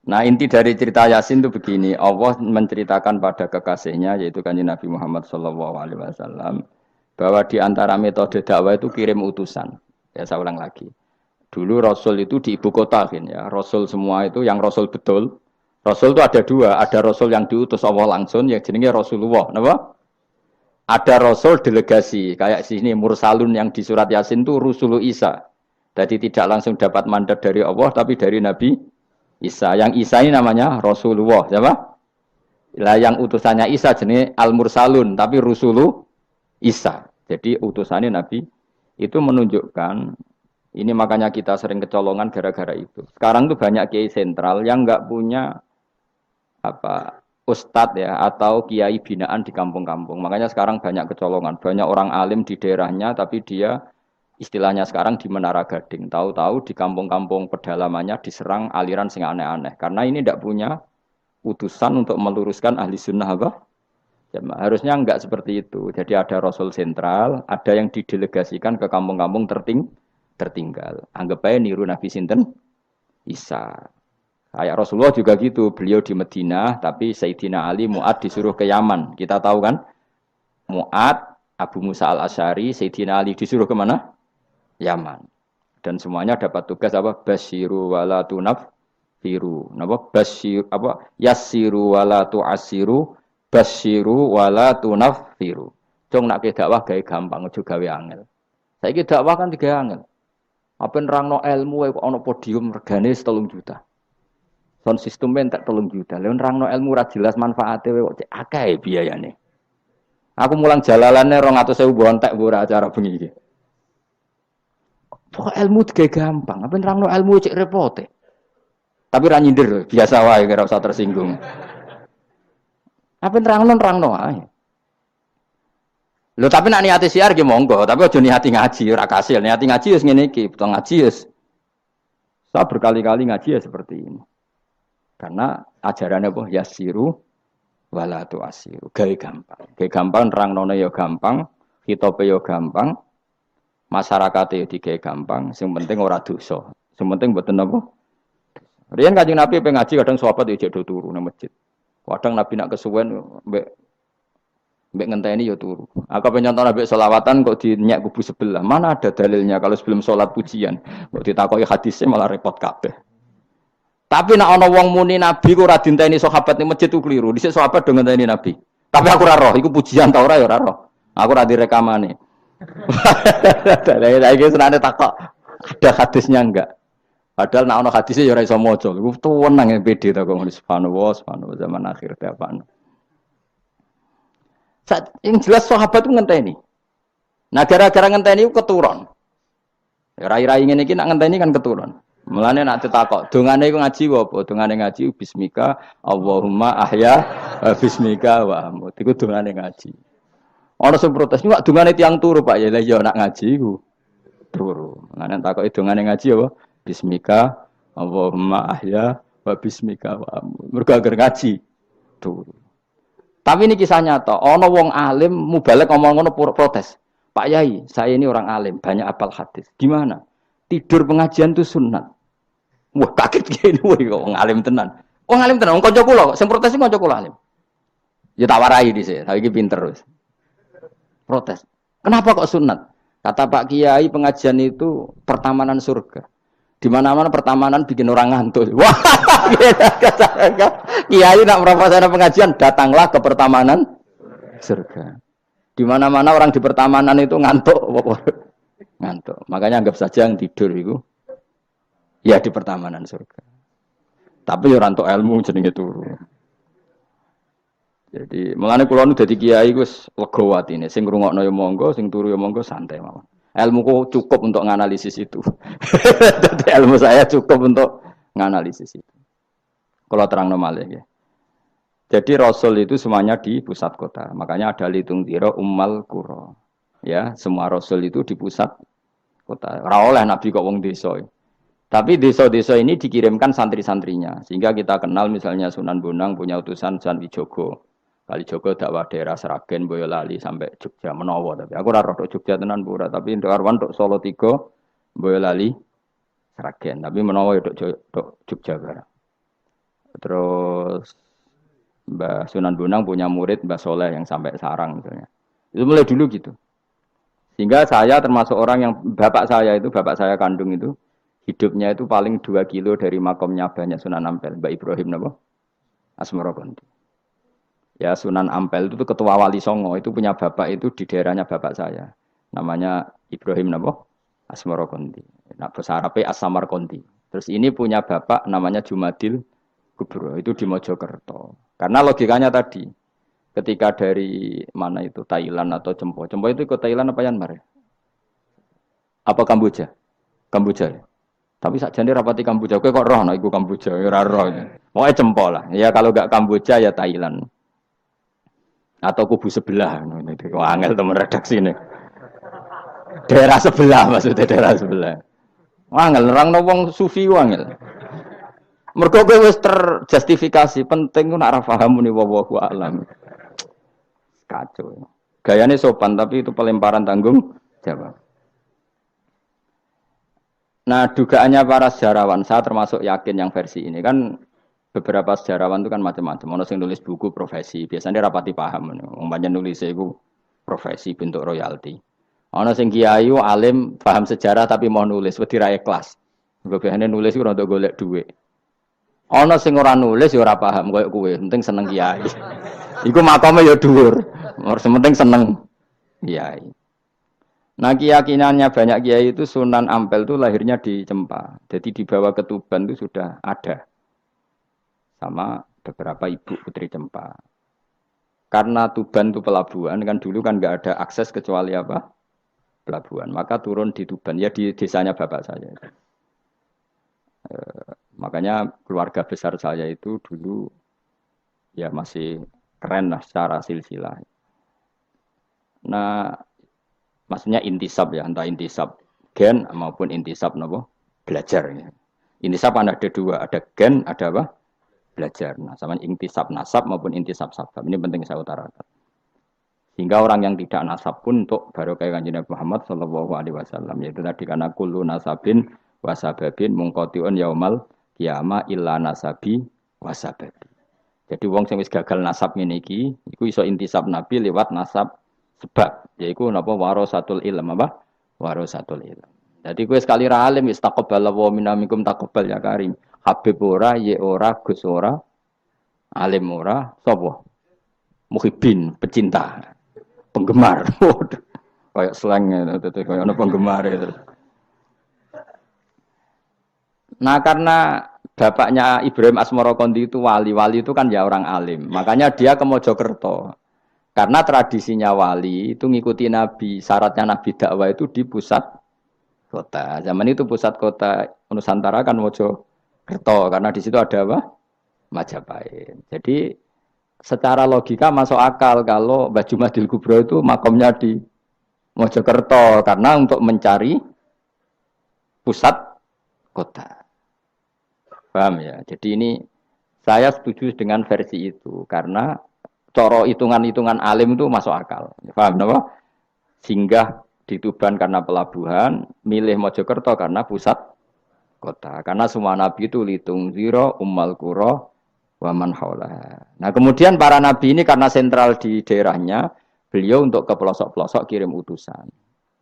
Speaker 1: Nah inti dari cerita Yasin itu begini, Allah menceritakan pada kekasihnya yaitu Kanjeng Nabi Muhammad SAW bahwa di antara metode dakwah itu kirim utusan. Ya saya ulang lagi. Dulu Rasul itu di ibu kota kan ya. Rasul semua itu yang Rasul betul. Rasul itu ada dua, ada Rasul yang diutus Allah langsung yang jenenge Rasulullah, napa? Ada Rasul delegasi kayak sini Mursalun yang di surat Yasin itu Rusulu Isa. Jadi tidak langsung dapat mandat dari Allah tapi dari Nabi Isa. Yang Isa ini namanya Rasulullah, siapa? Lah yang utusannya Isa jenis Al-Mursalun, tapi Rusulu Isa. Jadi utusannya Nabi itu menunjukkan ini makanya kita sering kecolongan gara-gara itu. Sekarang tuh banyak kiai sentral yang nggak punya apa ustadz ya atau kiai binaan di kampung-kampung. Makanya sekarang banyak kecolongan, banyak orang alim di daerahnya tapi dia istilahnya sekarang di Menara Gading. Tahu-tahu di kampung-kampung pedalamannya diserang aliran sing aneh-aneh. Karena ini tidak punya utusan untuk meluruskan ahli sunnah apa? Ya, harusnya enggak seperti itu. Jadi ada Rasul sentral, ada yang didelegasikan ke kampung-kampung tertinggal. Anggap aja niru Nabi Sinten Isa. Kayak Rasulullah juga gitu. Beliau di Madinah, tapi Sayyidina Ali Mu'ad disuruh ke Yaman. Kita tahu kan? Mu'ad, Abu Musa al-Asy'ari, Sayyidina Ali disuruh ke mana? Yaman. Dan semuanya dapat tugas apa? Basyiru wala tunaffiru. Napa? Basyir apa? Yassiru wala tu'assiru. Basyiru wala tunaffiru. Cung nak ke dakwah gawe gampang aja gawe angel. Saiki dakwah kan digawe angel. Apa nerangno ilmu kok ana podium regane 3 juta. Sound system entek 3 juta. Lha nerangno ilmu ora jelas manfaate kok cek akeh biayane. Aku mulang jalalane 200.000 bontek ora acara bengi iki. Pokok ilmu digawe gampang. Apa nerangno ilmu cek repote. Tapi ra nyindir biasa wae ora usah tersinggung. Apa nerangno ae. Lho tapi nak niati siar ki monggo, tapi aja niati ngaji ora kasil. Niati ngaji wis ngene iki, butuh ngaji wis. Saya berkali-kali ngaji ya seperti ini. Karena ajarannya apa? Yasiru wala tu'asiru. Gawe gampang. Gawe gampang nerangno ya gampang, hitope ya gampang, masyarakate ya digawe gampang, sing penting ora dosa. Sing penting mboten apa? Riyen Kanjeng Nabi pengen ngaji kadang sahabat ya jek do turu nang masjid. Kadang Nabi nak kesuwen mbek ngenteni ya turu. Aku pengen contoh Nabi selawatan kok dinyek kubu sebelah. Mana ada dalilnya kalau sebelum sholat pujian. Kok ditakoki hadisnya malah repot kabeh. Tapi nak ana wong muni Nabi ku ora dinteni sahabat ning masjid ku keliru. Dhisik sahabat do ngenteni Nabi. Tapi aku ora roh, iku pujian ta ora ya ora roh. Aku ora direkamane. Lah iki senane takok ada hadisnya enggak? Padahal nak ana hadisnya ya ora iso maca. Iku tuwenang PD ta kok subhanallah zaman akhir ta apa. Yang jelas sahabat itu ngenteni. Nah gara-gara ngenteni itu keturun. Rai-rai ngene iki nak ngenteni kan keturun. Mulane nak ditakok, dongane iku ngaji apa? Dongane ngaji bismika Allahumma ahya bismika wa amut. Iku dongane ngaji. Ana sing protes, "Wak dongane tiyang turu, Pak." Ya iya nak ngaji iku turu. Mulane takoki dongane ngaji apa? Bismika Allahumma ahya wa bismika wa amut. Mergo agar ngaji turu. Tapi ini kisah nyata. Ono wong alim mubalek ngomong ngono protes. Pak Yai, saya ini orang alim, banyak apal hadis. Gimana? Tidur pengajian itu sunat. Wah kaget gini, wah wong alim tenan. Wong alim tenan, wong kanca kula, sing protes iki kanca kula alim. Ya tak warai dhisik, saiki pinter wis. Protes. Kenapa kok sunat? Kata Pak Kiai pengajian itu pertamanan surga. Di mana-mana pertamanan bikin orang ngantuk. Wah, Kiai nak merasakan pengajian, datanglah ke pertamanan surga. Di mana-mana orang di pertamanan itu ngantuk, ngantuk. Makanya anggap saja yang tidur itu, ya di pertamanan surga. Tapi orang untuk ilmu jenenge turu. Jadi, mulane kula nu dadi kiai wis lega watine. Sing ngrungokno ya monggo, sing turu ya monggo santai mawon. Ilmuku cukup untuk menganalisis itu. Jadi ilmu saya cukup untuk menganalisis itu. Kalau terang malih ya. Jadi Rasul itu semuanya di pusat kota. Makanya ada litung tiro ummal qura. Ya, semua Rasul itu di pusat kota. Ora oleh Nabi kok wong desa. Tapi desa-desa ini dikirimkan santri-santrinya. Sehingga kita kenal misalnya Sunan Bonang punya utusan Sunan Wijogo. Kalijogo dakwah daerah Seragen, Boyolali sampai Jogja menawa tapi aku ora rodo Jogja tenan pura tapi Arwan tok Solo 3 Boyolali Seragen tapi menawa tok Jogja barang. Terus Mbah Sunan Bonang punya murid Mbah Soleh yang sampai Sarang misalnya. Itu mulai dulu gitu. Sehingga saya termasuk orang yang bapak saya kandung itu hidupnya itu paling 2 kilo dari makamnya banyak Sunan Ampel, Mbah Ibrahim napa? Asmara Konti. Ya Sunan Ampel itu ketua Wali Songo itu punya bapak itu di daerahnya bapak saya. Namanya Ibrahim napa? Asmara Konti. Nah bahasa Arabnya As-Samar Konti. Terus ini punya bapak namanya Jumadil Kubro itu di Mojokerto. Karena logikanya tadi ketika dari mana itu Thailand atau Cempo. Cempo itu ke Thailand apa Myanmar? Apa Kamboja? Kamboja. Ya? Tapi sakjane rapati Kamboja kowe kok roh nek iku Kamboja ora roh. Pokoke Cempo lah. Ya kalau enggak Kamboja ya Thailand. Atau kubu sebelah itu angel teman redaksi ini daerah sebelah maksudnya daerah sebelah angel nerangno wong sufi angel mergo kowe wis terjustifikasi penting ku nak ra paham muni wallahu alam kacau gayane sopan tapi itu pelemparan tanggung jawab. Nah dugaannya para sejarawan saya termasuk yakin yang versi ini kan beberapa sejarawan itu kan macam-macam. Ono sing nulis buku profesi, biasanya rapati paham. Wong banyak nulis itu profesi bentuk royalti. Ono sing kiai alim paham sejarah tapi mau nulis wedi ra ikhlas. Biasane nulis ku untuk golek duit. Ono sing ora nulis ya ora paham koyo kowe, penting seneng kiai. Iku makame ya dhuwur. Penting seneng kiai. Nah keyakinannya banyak kiai itu Sunan Ampel itu lahirnya di Cempa. Jadi di bawah Ketuban itu sudah ada. Sama beberapa ibu putri Cempa. Karena Tuban itu pelabuhan, kan dulu kan nggak ada akses kecuali apa? Pelabuhan. Maka turun di Tuban, ya di desanya bapak saya. Makanya keluarga besar saya itu dulu ya masih keren lah secara silsilah. Nah, maksudnya intisab ya, entah intisab gen maupun intisab napa belajar. Ya. Intisab ada dua, ada gen, ada apa? Belajar. Nah, sama intisab nasab maupun intisab sabab. Ini penting saya utarakan. Sehingga orang yang tidak nasab pun untuk barokah kanjeng Nabi Muhammad sallallahu alaihi wasallam yaitu tadi karena kullu nasabin wasababin mungqatiun yaumal qiyamah illa nasabi wasababi. Jadi wong sing wis gagal nasab ngene iki iku iso intisab Nabi lewat nasab sebab yaiku napa warasatul ilm apa? Warasatul ilm. Jadi kowe sekali ra alim wis taqabbal wa minamikum taqabbal ya karim. Habib ora, ye ora, Gus ora, alim ora, sapa? Muhibbin, pecinta. Penggemar, kayak slangnya, kayak ada penggemar itu. Nah karena bapaknya Ibrahim Asmorokondi itu wali itu kan ya orang alim, makanya dia ke Mojokerto. Karena tradisinya wali itu ngikuti Nabi, syaratnya Nabi dakwah itu di pusat kota. Zaman itu pusat kota Nusantara kan Mojokerto, karena di situ ada apa? Majapahit. Jadi secara logika masuk akal kalau Mbah Jumadil Kubro itu makomnya di Mojokerto karena untuk mencari pusat kota. Paham ya? Jadi ini saya setuju dengan versi itu karena coro hitungan-hitungan alim itu masuk akal. Paham napa? Singgah di Tuban karena pelabuhan, milih Mojokerto karena pusat kota. Karena semua nabi itu litung ziro ummal qura waman haula. Nah kemudian para nabi ini karena sentral di daerahnya, beliau untuk ke pelosok-pelosok kirim utusan.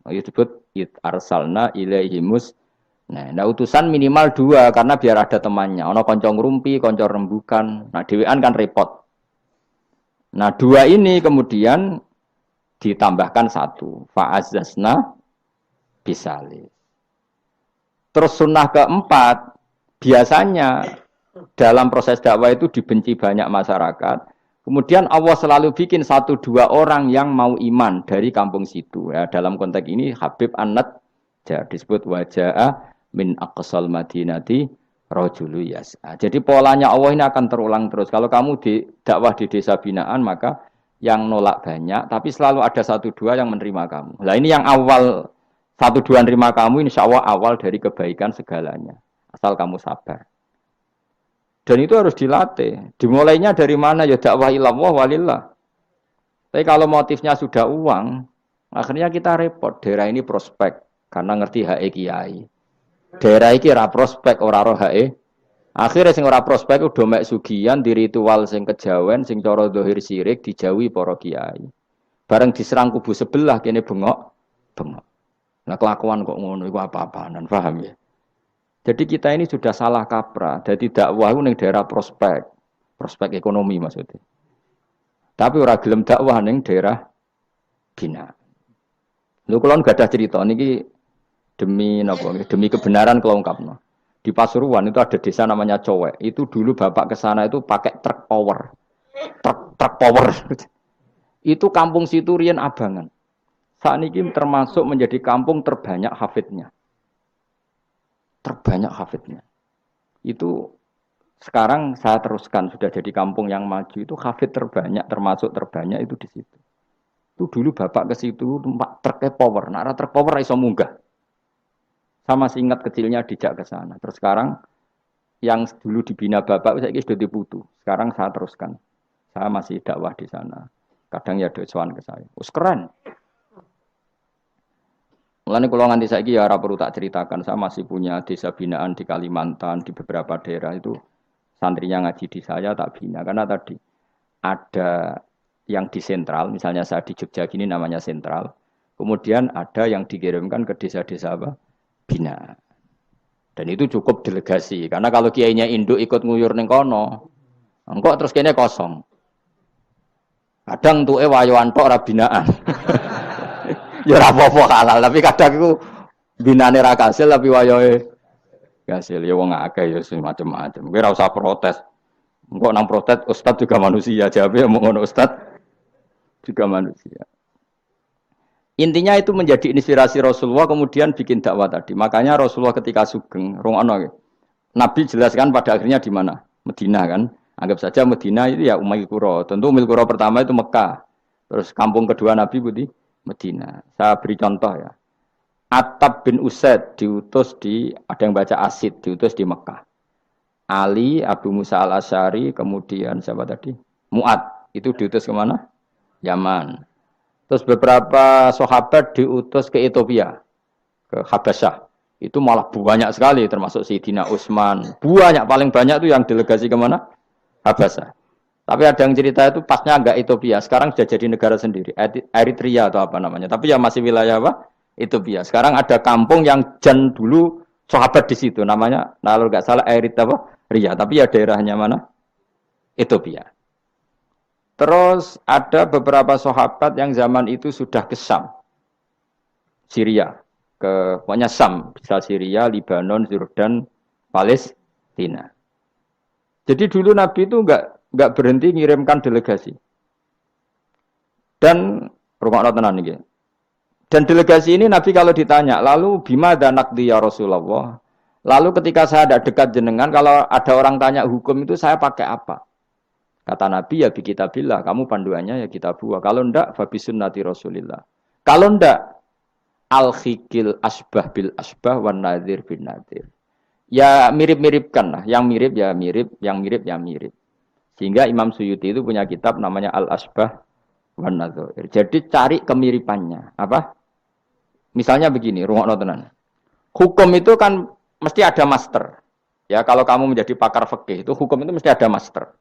Speaker 1: Itu disebut arsalna ilaihimus. Nah utusan minimal 2 karena biar ada temannya. Ono konco ngrumpi, konco rembukan. Nah dhewean kan repot. Nah 2 ini kemudian ditambahkan 1. Fa'azzasna bisali. Terus sunnah keempat biasanya dalam proses dakwah itu dibenci banyak masyarakat. Kemudian Allah selalu bikin 1-2 orang yang mau iman dari kampung situ. Ya, dalam konteks ini Habib An-Nat disebut wajah min aqsal madinati rajulu yas'a. Jadi polanya Allah ini akan terulang terus. Kalau kamu di dakwah di desa binaan maka yang nolak banyak, tapi selalu ada 1-2 yang menerima kamu. Nah ini yang awal 1-2 menerima kamu insya Allah awal dari kebaikan segalanya. Asal kamu sabar. Dan itu harus dilatih. Dimulainya dari mana? Ya dakwah ilallah walillah. Tapi kalau motifnya sudah uang, akhirnya kita repot. Daerah ini prospek karena ngerti HE kiai. Daerah ini ora prospek ora roh HE. Akhirnya sing ora prospek udah mek sugihan di ritual sing kejawen sing cara zahir sirik dijauhi para kiai. Bareng diserang kubu sebelah kene bengok. Nah kelakuan kok ngono iku apa-apaan, paham ya? Jadi kita ini sudah salah kaprah. Jadi dakwah itu ning daerah prospek ekonomi maksudnya. Tapi ora gelem dakwah ning daerah bina. Lho kula nggak ada cerita niki demi napa? Demi kebenaran kula ungkapno. Di Pasuruan itu ada desa namanya Cowek. Itu dulu bapak ke sana itu pakai truk power. Truk power. Itu kampung situ riyen abangan. Saat ini termasuk menjadi kampung terbanyak hafidnya. Terbanyak hafidnya. Itu sekarang saya teruskan sudah jadi kampung yang maju itu hafid terbanyak termasuk terbanyak itu di situ. Itu dulu bapak ke situ tempat truk power. Nah, truk power iso munggah. Sama masih ingat kecilnya dijak ke sana. Terus sekarang yang dulu dibina bapak saya sudah diputu. Sekarang saya teruskan. Saya masih dakwah di sana. Kadang ya doawan ke saya. Us keren. Mulane kula nganti saiki ya ora perlu tak ceritakan, saya masih punya desa binaan di Kalimantan, di beberapa daerah itu santrinya ngaji di saya tak bina karena tadi ada yang di sentral, misalnya saya di Jogja gini namanya sentral. Kemudian ada yang dikirimkan ke desa-desa apa? Bina. Dan itu cukup delegasi karena kalau kiainya induk ikut nguyur ning kono, engko terus kene kosong. Kadang tuke wayoan tok ora binaan. Ya ora apa-apa halal, tapi kadang iku binane ra kasil tapi wayahe kasil. Ya wong akeh ya macam-macam. Kowe ora usah protes. Engko nang protes ustaz juga manusia, jawabe mau ngono ustaz juga manusia. Intinya itu menjadi inspirasi Rasulullah kemudian bikin dakwah tadi. Makanya Rasulullah ketika sugeng, rungono Nabi jelaskan pada akhirnya di mana? Madinah kan. Anggap saja Madinah itu ya Umayyah Qura. Tentu Umayyah Qura pertama itu Mekah. Terus kampung kedua Nabi Budi Medina. Saya beri contoh ya. Attab bin Usaid diutus ada yang baca Asid, diutus di Mekah. Ali, Abu Musa al-Asy'ari, kemudian siapa tadi? Mu'ad, itu diutus kemana? Yaman. Terus beberapa sahabat diutus ke Ethiopia, ke Habasyah. Itu malah banyak sekali, termasuk Sayyidina Utsman. Banyak, paling banyak itu yang delegasi kemana? Habasyah. Tapi ada yang cerita itu pasnya agak Ethiopia. Sekarang sudah jadi negara sendiri. Eritrea atau apa namanya. Tapi ya masih wilayah apa? Ethiopia. Sekarang ada kampung yang jan dulu sahabat di situ. Namanya, kalau nggak salah Eritrea. Tapi ya daerahnya mana? Ethiopia. Terus ada beberapa sahabat yang zaman itu sudah ke Syam. Syria. Pokoknya Syam. Bisa Syria, Libanon, Jordan, Palestina. Jadi dulu Nabi itu nggak berhenti ngirimkan delegasi. Dan rumah tenan nih. Dan delegasi ini Nabi kalau ditanya, lalu bima danakdi ya Rasulullah. Lalu ketika saya ada dekat jenengan, kalau ada orang tanya hukum itu saya pakai apa? Kata Nabi ya bi kitabillah, kamu panduannya ya kitabullah. Kalau ndak fa bi sunnati Rasulillah. Kalau ndak al-khikil asbah bil asbah wan nadhir bin nadhir. Ya mirip-miripkan lah, yang mirip ya mirip, yang mirip ya mirip. Sehingga Imam Suyuti itu punya kitab namanya Al-Asbah wan Nadhair. Jadi cari kemiripannya. Apa? Misalnya begini, rungokno tenan. Hukum itu kan mesti ada master. Ya, kalau kamu menjadi pakar fikih itu hukum itu mesti ada master.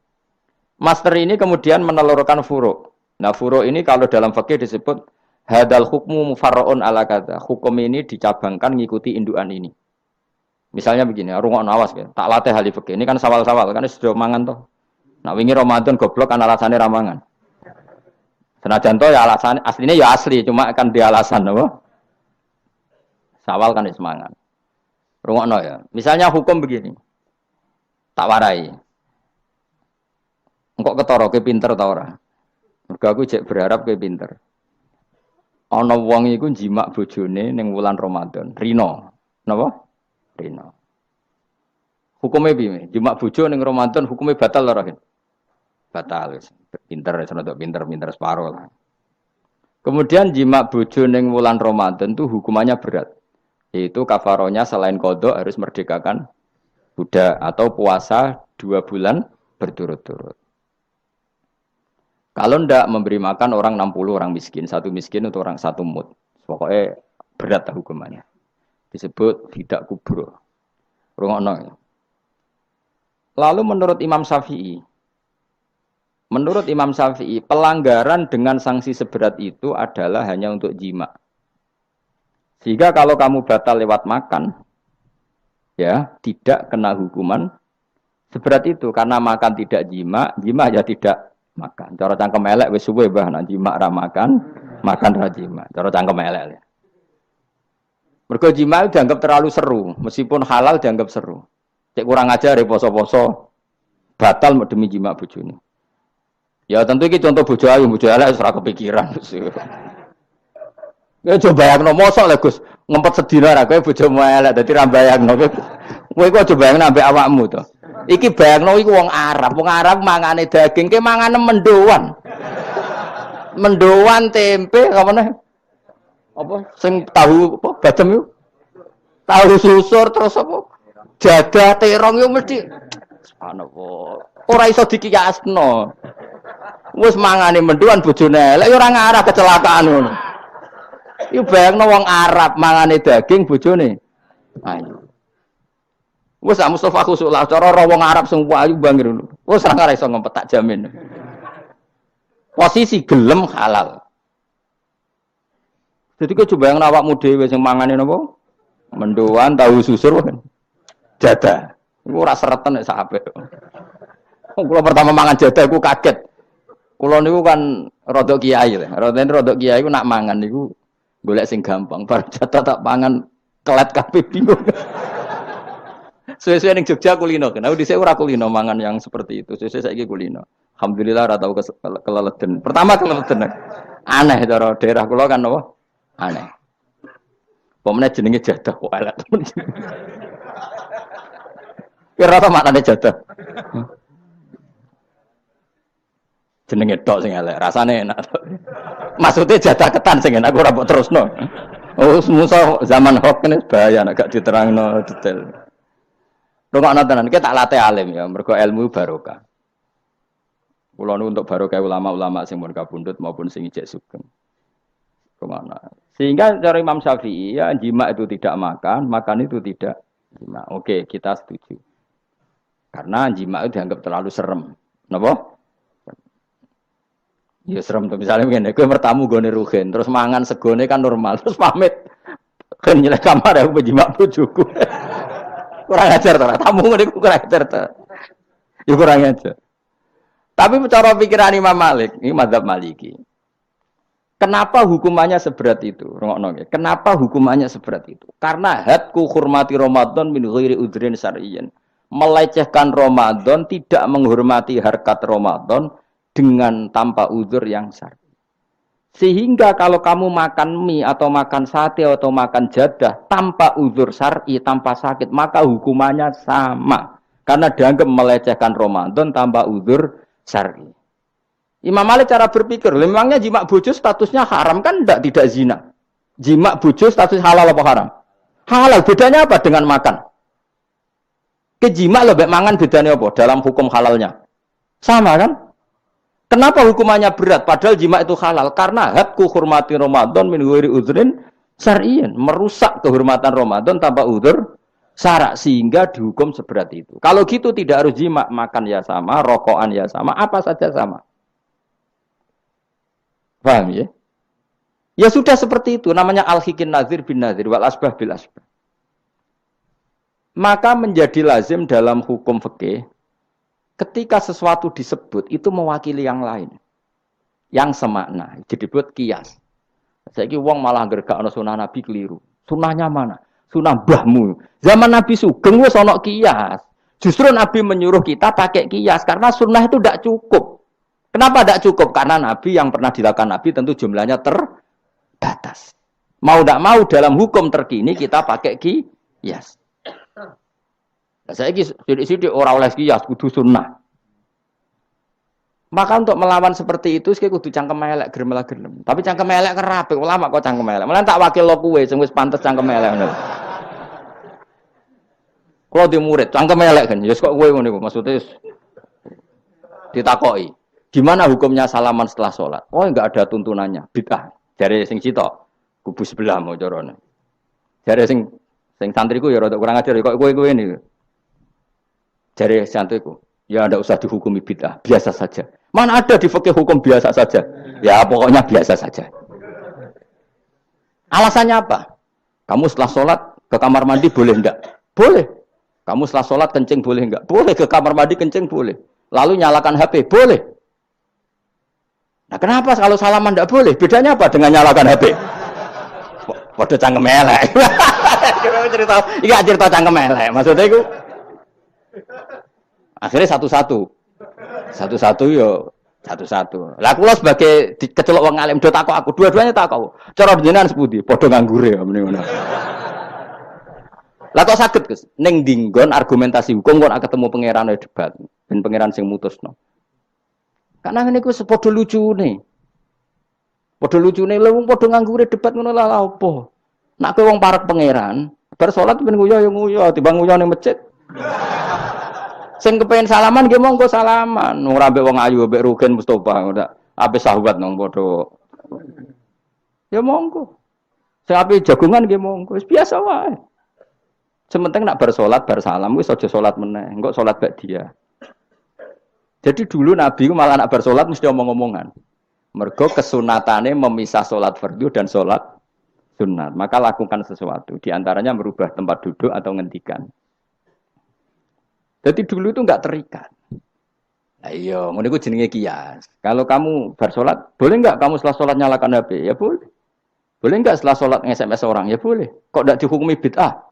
Speaker 1: Master ini kemudian menelurkan furu'. Nah, furu' ini kalau dalam fikih disebut hadal hukmu mufarra'un ala kadza. Hukum ini dicabangkan ngikuti indukan ini. Misalnya begini, rungokno awas ya. Tak latih ahli fikih. Ini kan sawal-sawal kan sudah mangan toh. Nah, wingi Ramadan goblok kan alasannya ramangan. Senajan toh ya alasan aslinya ya asli, cuma kan dia alasan apa? Sawal kan semangat. Rungokno ya. Misalnya hukum begini. Tak warai. Engkok ketara ke pinter ta ora? Mergo aku cek berharap ke pinter. Ana wong iku jimak bojone ning wulan Ramadan. Rino. Napa? Rino. Hukumnya piye? Jimak bojo ning Ramadan hukumnya batal ora? Batal. Pinter pinter separuh lah. Kemudian jimak bojo ning wulan Ramadan itu hukumannya berat. Yaitu kafaronya selain kodok harus merdekakan budak atau puasa 2 bulan berturut-turut. Kalau ndak memberi makan orang 60 orang miskin, satu miskin untuk orang satu mud. Pokoknya berat hukumannya. Disebut tidak kubro. Rungokno. Lalu menurut Imam Syafi'i, pelanggaran dengan sanksi seberat itu adalah hanya untuk jima. Sehingga kalau kamu batal lewat makan, ya tidak kena hukuman seberat itu. Karena makan tidak jima, jima ya tidak makan. Cara cangkem elek wis suwe bah nak jima ra makan, makan ra jima. Cara cangkem elek. Mergo jima dianggap terlalu seru, meskipun halal dianggap seru. Cek kurang ajar poso-poso batal demi jima bojone. Ya tentu iki contoh bojo ayu, bojo elek wis ora kepikiran. Ya coba bayangno mosok lho Gus, ngempet sedina ra kowe bojomu elek dadi ra bayangno. Kowe kok coba bayangno ambek awakmu to. Iki bayangno iku wong Arab mangane daging, ke mangane mendoan. Mendoan tempe apa meneh? Apa sing tahu apa badem yo? Tahu susur terus apa? Jadah terong yo mesti subhanallah. Ora iso dikiyasno. Wis mangane mendoan bojone elek yo ora ngarah kecelakaan ngono. Iku bayangno wong Arab mangane daging bojone. Ayo. Wes Mustafa khusuk lah cara wong Arab sing ayu bangir ngono. Wes ora ngarah iso ngempet tak jamin. Posisi gelem halal. Jadi kok coba yang awakmu dhewe sing mangane napa? Mendoan tahu susur kan. Jadah. Iku ora sereten nek sak apik. Kula pertama mangan jadah iku kaget. Kula niku kan rada kiai lho. Rada kiai iku nak mangan niku golek sing gampang. Bar jadah tak pangan kelet kabeh bingung. Suwe-suwe ning Jogja kulino kan. Aku dhisik ora kulino mangan yang seperti itu. Suwe-suwe saiki kulino. Alhamdulillah ora tau keleleden. Pertama keleleden. Aneh cara daerah kula kan apa? Aneh. Pemene jenenge jadah kok elek temen. Kira apa maknane jadah? Jenenge tok sing elek, rasane enak. Maksudnya jatah ketan sing enak ora mbok terusno. Oh, musuh zaman hoax kan bahaya nek gak diterangno detail. Rungokno tenan, kita tak latih alim ya, mergo ilmu barokah. Kula nu untuk barokah ulama-ulama sing pun kabundut maupun sing ijek sugeng. Kemana? Sehingga cara Imam Syafi'i ya jima itu tidak makan, makan itu tidak jima. Oke, kita setuju. Karena jima itu dianggap terlalu serem. Napa? Ya serem tuh misalnya begini, gue bertamu gue neruhin, terus mangan segone kan normal, terus pamit, kan nyelek kamar aku berjimak bujuku, kurang ajar tuh, tamu gue kurang ajar tuh, ya kurang ajar. Tapi cara pikiran Imam Malik, ini mazhab Maliki, kenapa hukumannya seberat itu? Kenapa hukumannya seberat itu? Karena hadku hormati Ramadan min ghairi udhrin syar'iyyin, melecehkan Ramadan, tidak menghormati harkat Ramadan dengan tanpa uzur yang syar'i. Sehingga kalau kamu makan mie atau makan sate atau makan jadah tanpa uzur syar'i, tanpa sakit, maka hukumannya sama. Karena dianggap melecehkan Ramadan tanpa uzur syar'i. Imam Malik cara berpikir, memangnya jima bojo statusnya haram kan tidak zina. Jima bojo status halal apa haram? Halal, bedanya apa dengan makan? Kejima lebih mangan bedanya apa dalam hukum halalnya? Sama kan? Kenapa hukumannya berat? Padahal jima itu halal. Karena hadku hormati Ramadan min ghairi udhrin syar'iyyin. Merusak kehormatan Ramadan tanpa udhur syarak. Sehingga dihukum seberat itu. Kalau gitu tidak harus jima. Makan ya sama, rokokan ya sama, apa saja sama. Paham ya? Ya sudah seperti itu. Namanya al-hikin nazir bin nazir. Wal asbah bil asbah. Maka menjadi lazim dalam hukum fikih. Ketika sesuatu disebut, itu mewakili yang lain. Yang semakna. Jadi buat kias. Saiki wong malah gergakno sunah Nabi keliru. Sunahnya mana? Sunah mbahmu. Zaman Nabi Sugeng wis ana kias. Justru Nabi menyuruh kita pakai kias. Karena sunnah itu tidak cukup. Kenapa tidak cukup? Karena Nabi yang pernah dilakukan Nabi tentu jumlahnya terbatas. Mau tidak mau dalam hukum terkini kita pakai kias. Saya sidik-sidik orang oleh kias kudu sunnah. Maka untuk melawan seperti itu saya kudu cangkem elek gerem. Tapi cangkem elek kerape ulama kok cangkem elek. Malah tak wakil lo kowe sing wis pantes cangkem elek ngono. Kalau di murid cangkem elek kan, ya kok kowe ngono iku maksudnya ditakoki. Gimana hukumnya salaman setelah sholat? Oh enggak ada tuntunannya, bid'ah. Dari sing cita kubu sebelah mau carane. Dari sing santriku ya rada kurang ajar kok kowe ini. Dari santriku, ya tidak usah dihukumi bid'ah, biasa saja. Mana ada di fikih hukum biasa saja? Ya pokoknya biasa saja. Alasannya apa? Kamu setelah sholat ke kamar mandi boleh enggak? Boleh. Kamu setelah sholat kencing boleh enggak? Boleh. Ke kamar mandi kencing boleh. Lalu nyalakan HP boleh. Nah kenapa kalau salaman enggak boleh? Bedanya apa dengan nyalakan HP? Waduh cangkem elek. Iya cerita cangkem elek. Maksudnya itu akhirnya satu-satu yo satu-satu. Lah kula sebagai kecelok wong alim do takok aku, dua-duanya takok. Cara jenengan sepundi? Padha nganggure ya mrene ngono. Lah kok saged Gus? Ning dinggon argumentasi hukum kok ketemu pangeran debat, ben pangeran sing mutusno. Karena ngene iku sepadha lucune. Padha lucune lha wong padha nganggure debat ngono lah apa? Nek kowe wong parek pangeran, bar salat ben nguyu ya nguyu, timbang nguyu ning masjid. Sing kepengin salaman nggih monggo salaman. Ora mbek wong ayu mbek Rugen Mustofa ndak ape sahabat nang padha. Ya monggo. Sing ape jagongan nggih monggo. Wis biasa wae. Sementing nak bar salat bar salam wis aja salat meneh. Engko salat bak dia. Jadi dulu Nabi ku malah nak bar salat mesti omong-omongan. Mergo kesunatane memisah salat fardu dan salat sunat. Maka lakukan sesuatu. Di antaranya merubah tempat duduk atau ngendikan. Jadi dulu itu enggak terikat. Nah iya, ngono iku jenenge kias. Kalau kamu bar salat, boleh enggak kamu setelah salat nyalakan HP? Ya boleh. Boleh enggak setelah salat nge-SMS orang? Ya boleh. Kok enggak dihukumi bid'ah?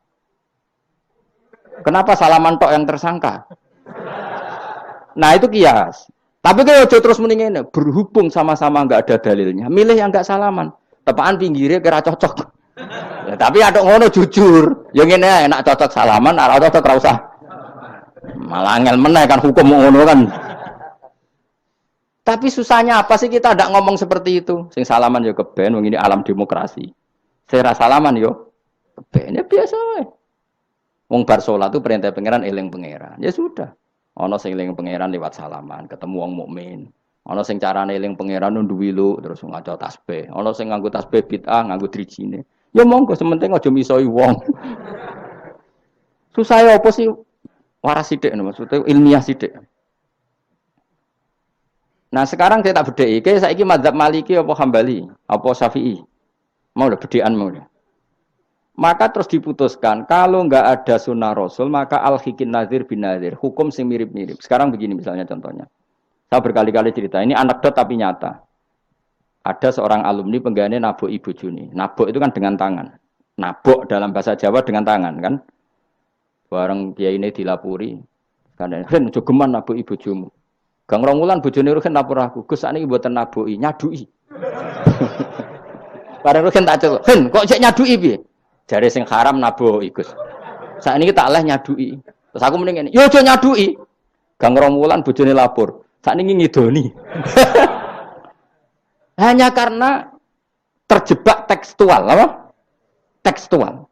Speaker 1: Kenapa salaman tok yang tersangka? Nah itu kias. Tapi kalau terus mendingin berhubung sama-sama enggak ada dalilnya, milih yang enggak salaman. Tepaan pinggirnya kira cocok. Ya, tapi ada ngono jujur. Yang ini enak cocok salaman, ora cocok ora usah. Malah angel meneh kan hukum ngono kan. Tapi susahnya apa sih kita tidak ngomong seperti itu? Sing salaman yo keben, wong ini alam demokrasi. Saya salaman yo keben ya biasa wae. Wong bar salat itu perintah pangeran eling pangeran. Ya sudah. Ana sing eling pangeran lewat salaman, ketemu wong mukmin. Ana sing carane eling pangeran nduwilu terus ngaca tasbih. Ana sing nganggo tasbih bid'ah, nganggo drijine. Ya monggo sementing aja misoi wong. Susah ya apa sih? Waras sithik maksudnya ilmiah sithik. Nah sekarang saya tak bedheki, kayak saiki mazhab Maliki apa Hambali, apa Syafi'i. Mau udah bedekan mau udah. Maka terus diputuskan kalau enggak ada sunnah Rasul maka al-hikin nazir bin nazir, hukum sing mirip-mirip. Sekarang begini misalnya contohnya. Saya berkali-kali cerita, ini anekdot tapi nyata. Ada seorang alumni penggaweane nabok ibu Juni. Nabok itu kan dengan tangan. Nabok dalam bahasa Jawa dengan tangan kan. Bareng kiai ini dilapuri. Kan Ren jogeman nabok ibu bojomu. Gang Rongulan bojone Ruhin lapor aku, Gus sakniki mboten naboki, nyaduki. Bareng Ruhin tak celuk, "Hen, kok cek nyaduki piye?" Jare sing haram naboki, Gus. Sakniki tak leh nyaduki. Terus aku mending ngene, "Yo aja nyaduki." Gang Rongulan bojone lapor, sakniki ngidoni. Hanya karena terjebak tekstual, apa? Tekstual.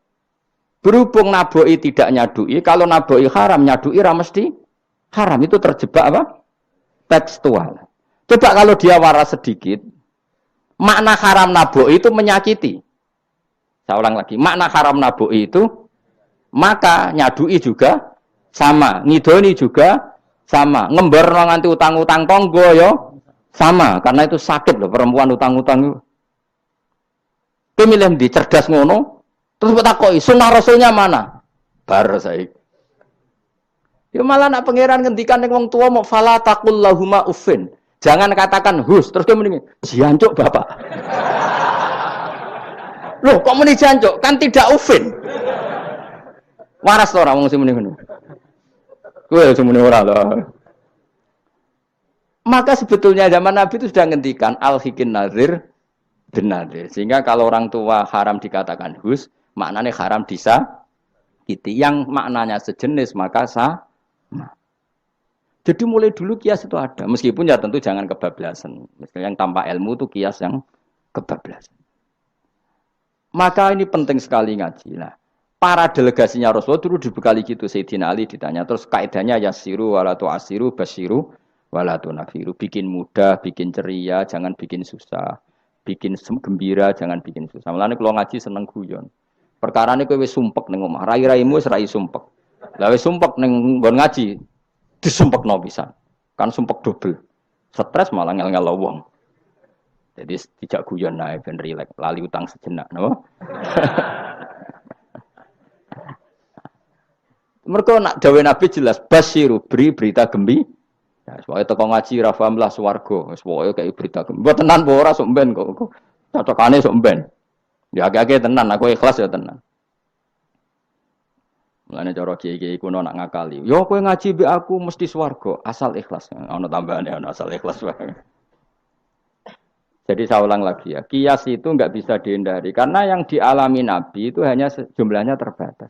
Speaker 1: Berhubung naboki tidak nyaduki, kalau naboki haram, nyaduki ra mesti haram. Itu terjebak apa? Tekstual. Coba kalau dia waras sedikit, makna haram naboki itu menyakiti. Saya ulang lagi, makna haram naboki itu, maka nyadui juga sama, ngidoni juga sama, ngember nganti utang-utang tonggo yo sama, karena itu sakit loh perempuan utang-utang. Pemilih di cerdas ngono, terus bertakoi, sunnah rasulnya mana? Bar saya. Ya malah nak pangeran ngendikan ning wong tua mau fala taqul lahuma uffin. Jangan katakan hus, terus dia mending jancuk Bapak. Loh, kok muni jancuk? Kan tidak uffin. Waras to ora wong sing muni ngono. Kowe sing muni ora lho. Maka sebetulnya zaman Nabi itu sudah ngendikan al-hikin nazir bin nazir. Sehingga kalau orang tua haram dikatakan hus, maknanya haram disakiti. Yang maknanya sejenis maka sah. Jadi mulai dulu kias itu ada, meskipun ya tentu jangan kebablasan. Misalnya yang tanpa ilmu itu kias yang kebablasan. Maka ini penting sekali ngaji. Nah, para delegasinya Rasulullah dulu dibekali gitu. Sayyidina Ali ditanya, terus kaidahnya yasiru walatu asiru basiru walatu nafiru. Bikin mudah, bikin ceria, jangan bikin susah. Bikin gembira, jangan bikin susah. Mulane kalau ngaji seneng guyon. Perkara ini kowe wis sumpek ning omah, rai-raimu wis rai sumpek. Lah wis sumpek ning nggon ngaji, disumpekno pisan. Kan sumpek double. Stres malah ngel-ngel wong. Jadi tidak guyon nae ben rileks, lali utang sejenak, napa? Mergo nak dawuh Nabi jelas basyiru beri berita gembira. Ya pokoke teko ngaji ra paham lah swarga, wis pokoke kaya berita gembira. Mbok tenan apa ora sok mben kok. Cocokane sok mben. Ya agak-agak tenan, aku ikhlas ya tenan. Mulane cara kiai-kiai kuno nak ngakali. Yo kowe ngaji mbek aku mesti swarga, asal ikhlas. Ana tambahane ana asal ikhlas wae. Jadi saya ulang lagi ya, kias itu enggak bisa dihindari karena yang dialami Nabi itu hanya jumlahnya terbatas.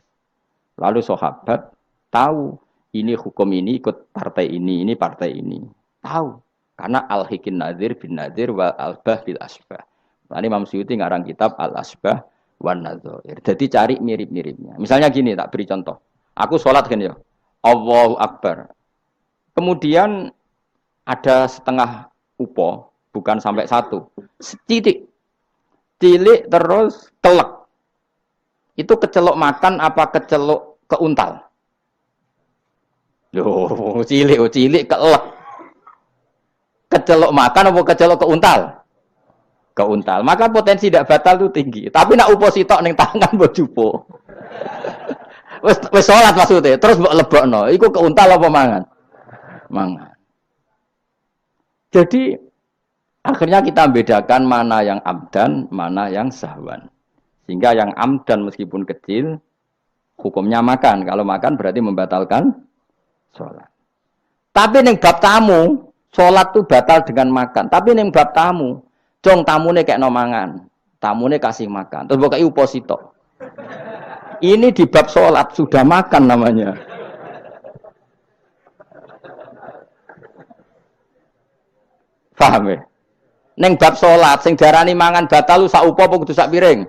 Speaker 1: Lalu sahabat tahu ini hukum ini ikut partai ini partai ini. Tahu karena al-hikin nazir bin nazir wal albah bil asbah. Tadi Imam Suyuti ngarang kitab al-asbah wan nadzair. Jadi cari mirip-miripnya. Misalnya gini, tak beri contoh. Aku sholat kan ya. Allahu Akbar. Kemudian ada setengah upo, bukan sampai satu. Setitik. Cilik terus telek. Itu kecelok makan apa kecelok keuntal? Loh, cilik kelek. Kecelok makan apa kecelok keuntal? Keuntal. Maka potensi tidak batal itu tinggi. Tapi nak upo sitok ning tangan mbok jupo. Wis salat maksudnya, terus mbok lebokno. Iku keuntal apa mangan? Mangan. Jadi akhirnya kita bedakan mana yang amdan, mana yang sahwan. Sehingga yang amdan meskipun kecil hukumnya makan. Kalau makan berarti membatalkan sholat. Tapi ning bab tamu, sholat itu batal dengan makan. Tapi ning bab tamu, jong tamune kayak no mangan, tamune kasih makan. Terus bukai uposito. Ini di bab sholat sudah makan namanya. Paham ya? Ning bab salat sing diarani mangan batal lu sak upo apa kudu sak piring?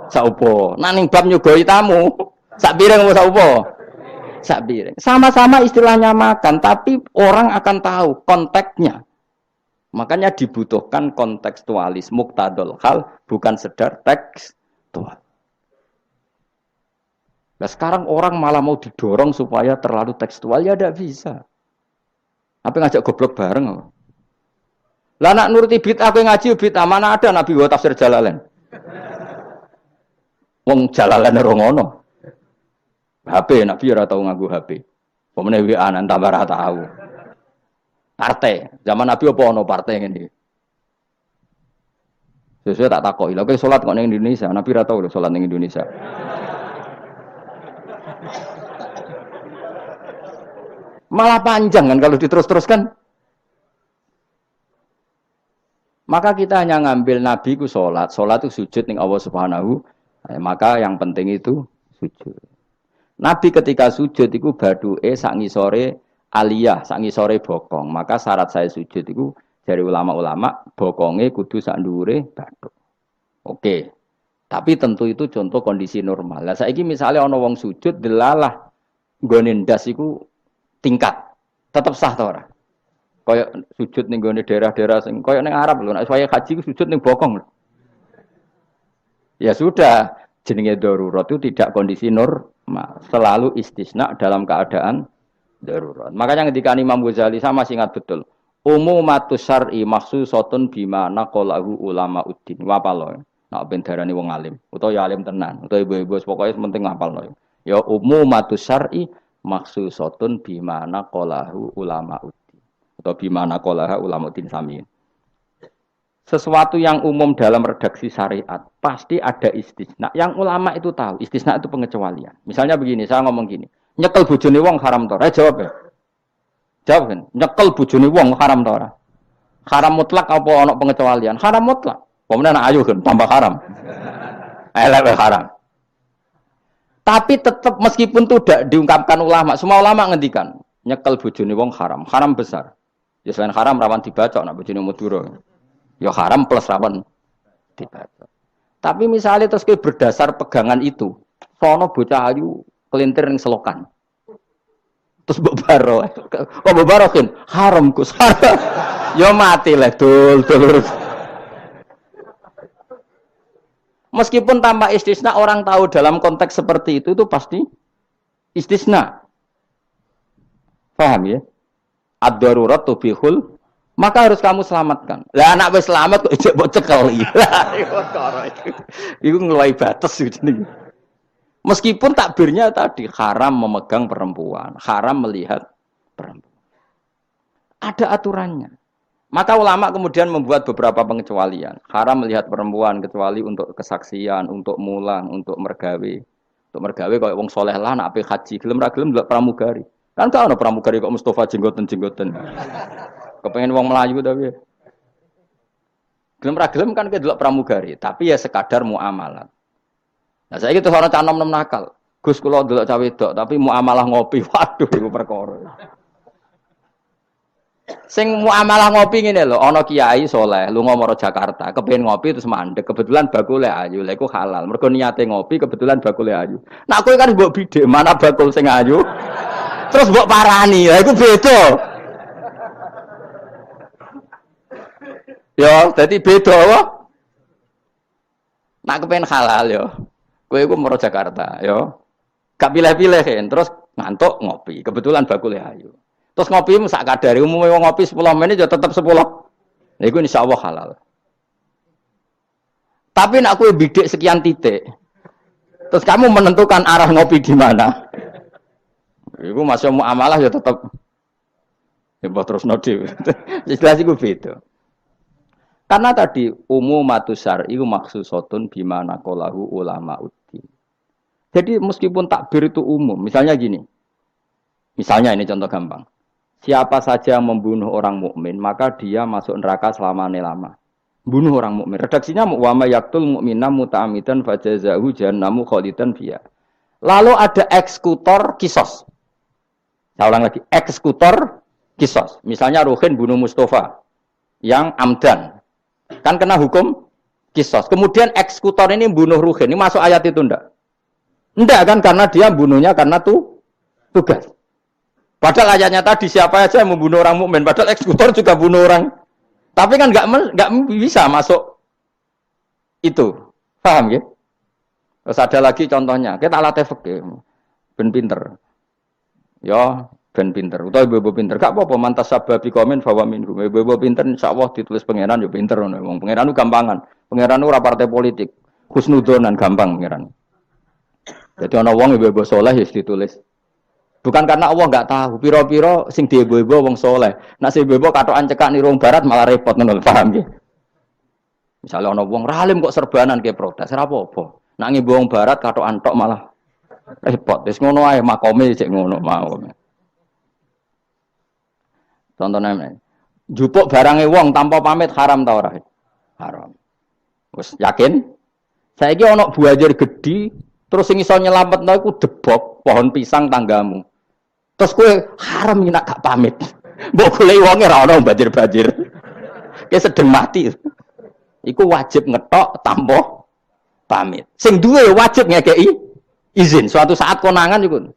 Speaker 1: Sak upo. Nah ning bab nyugoi tamu, sak piring apa sak upo? Sak piring. Sama-sama istilahnya makan, tapi orang akan tahu konteksnya. Makanya dibutuhkan kontekstualis muktadul hal, bukan sedar tekstual. Nah sekarang orang malah mau didorong supaya terlalu tekstual, ya tidak bisa. Apa ngajak goblok bareng? Lah nak nuruti bid'ah kowe ngaji bid'ah, mana ada Nabi wa tafsir Jalalain. Wong Jalalain ora ngono. HP Nabi ora tau nganggo HP. Pemene WA nang tambah ora tau. Partai, zaman Nabi apa ono partai ngene iki. Sesuai tak takoki. Lha kowe salat kok ning Indonesia, Nabi ora tau lho salat ning Indonesia. Malah panjang kan kalau diterus-teruskan. Maka kita hanya ngambil Nabi ku sholat itu sujud ning Allah Subhanahu. Maka yang penting itu sujud. Nabi ketika sujud itu baduke sak ngisore aliyah, sak ngisore bokong. Maka syarat saya sujud itu dari ulama-ulama bokonge kudu sak ndhuure bathuk. Oke. Tapi tentu itu contoh kondisi normal. Lah saiki misalnya ana wong sujud delalah nggone ndas iku tingkat. Tetap sah ta ora? Kayak sujud ning gone daerah-daerah sing kayak ning Arab lho, nek saya haji ku sujud ning bokong. Ya sudah, jenenge darurat itu tidak kondisi normal, selalu istisna dalam keadaan darurat. Makanya ketika Imam Ghazali sama masih ingat betul. Umumatus syar'i makhsusatun bima naqalahu ulama uddin. Wapalo. Nek ben darani wong alim, utawa ya alim tenan, utawa ibu-ibu pokoke penting ngapalno. Ya umumatus syar'i makhsusatun bima naqalahu ulama uddin. Atau bimana qolaha ulamaudin samin. Sesuatu yang umum dalam redaksi syariat pasti ada istisna. Yang ulama itu tahu, istisna itu pengecualian. Misalnya begini, saya ngomong gini, nyekel bojone wong haram ta ora? Jawab ya. Jawab kan, nyekel bojone wong haram ta ora? Haram mutlak apa ana pengecualian? Haram mutlak. Pemene anak ayu kan tambah haram. Elek haram. Tapi tetap meskipun itu tidak diungkapkan ulama, semua ulama ngendikan nyekel bojone wong haram, haram besar. Ya selain haram rawan dibaca nak bojone Madura. Ya haram plus rawan dibaca. Tapi misalnya terus ke berdasar pegangan itu, sono bocah ayu kelintir ning selokan. Terus mbok baro. Kok mbok barokin? Haram Gus. Ya mati lah dul. Meskipun tanpa istisna orang tahu dalam konteks seperti itu pasti istisna. Paham ya? Ad-darurat tubihul, maka harus kamu selamatkan. Lah anak wis selamat kok ijek mbok cekel iki. Iku ngeluai batas jenenge. Meskipun takbirnya tadi haram memegang perempuan, haram melihat perempuan. Ada aturannya. Maka ulama kemudian membuat beberapa pengecualian. Haram melihat perempuan kecuali untuk kesaksian, untuk mulang, untuk mergawe. Untuk mergawe kaya wong saleh lah nek ape haji, gelem ra gelem ndelok pramugari. Kan gak ana pramugari kok Mustafa jenggoten-jenggoten. Kepengen wong Melayu tapi. Gelem ra gelem kan kedelok pramugari, tapi ya sekadar muamalah. Nah, saiki terus ana cah nom-nom nakal. Gus kula ndelok cah wedok tapi muamalah ngopi. Waduh iku perkara. Sing muamalah ngopi ngene lho, ana kiai saleh lunga maro Jakarta, kepengin ngopi terus mandek, kebetulan bakule ayu. Lha iku halal. Mergo niate ngopi kebetulan bakule ayu. Nak kowe kan mbok bidhe, mana bakul sing ayu? Terus mbok parani, lha iku beda. Ya, dadi beda apa? Nak kepen halal ya. Kowe iku maro Jakarta, ya. Gak pilih-pilih kan, terus ngantuk ngopi. Kebetulan bakule ayu. Terus ngopi sak kadare, umume wong ngopi 10 menit ya tetep 10. Lha iku insyaallah halal. Tapi nak kowe bidik sekian titik. Terus kamu menentukan arah ngopi di mana? Iku masih muamalah ya tetap ya terus nodi. Jelas iku beda. Karena tadi umumatus syar'i iku maksusatun bima naqalahu ulama uddin. Jadi meskipun takbir itu umum, misalnya gini. Misalnya ini contoh gampang. Siapa saja yang membunuh orang mukmin, maka dia masuk neraka selama-lama. Bunuh orang mukmin. Redaksinya wa may yaqtul mu'mina muta'ammidan fajazahu jahannamu khalidan fiha. Lalu ada eksekutor kisos. Saya ulang lagi, eksekutor kisos. Misalnya Ruhin bunuh Mustafa. yang amdan. Kan kena hukum kisos. Kemudian eksekutor ini bunuh Ruhin. Ini masuk ayat itu ndak? Ndak kan karena dia bunuhnya karena tugas. Padahal ayatnya tadi siapa aja yang membunuh orang mukmin. Padahal eksekutor juga bunuh orang. Tapi kan nggak bisa masuk itu. Paham ya? Terus ada lagi contohnya. Kita latih fikih. Ben pinter. Ya, ben pinter. Utawa ibu pinter. Gak apa-apa mantas sababi komen bahwa minhum. Ibu pinter insyaallah ditulis pangeran yo pinter ngono. Wong pangeran ku gampangan. Pangeran ora partai politik. Husnudonan gampang pangeran. Jadi ana wong ibu saleh wis ditulis. Bukan karena Allah enggak tahu. Piro-piro sing diibu-ibu wong saleh. Nek sing ibu katokan cekak niru barat malah repot ngono, paham nggih? Misalnya ana wong ralim kok serbanan ke protes, ora apa-apa. Nek ngibu wong barat katokan tok malah repot. Wis ngono ae makome cek ngono mau. Contohnya, jupuk barangnya wong tanpa pamit haram ta ora? Haram. Wis yakin? Saiki ana buajar gedhi, terus sing iso nyelametno iku debok pohon pisang tanggamu. Terus kowe haram nek gak pamit. Mbok goleki wonge ora ana banjir-banjir. Ki sedeng mati. Iku wajib ngetok tanpa pamit. Sing duwe wajib ngekeki izin. Suatu saat konangan iku.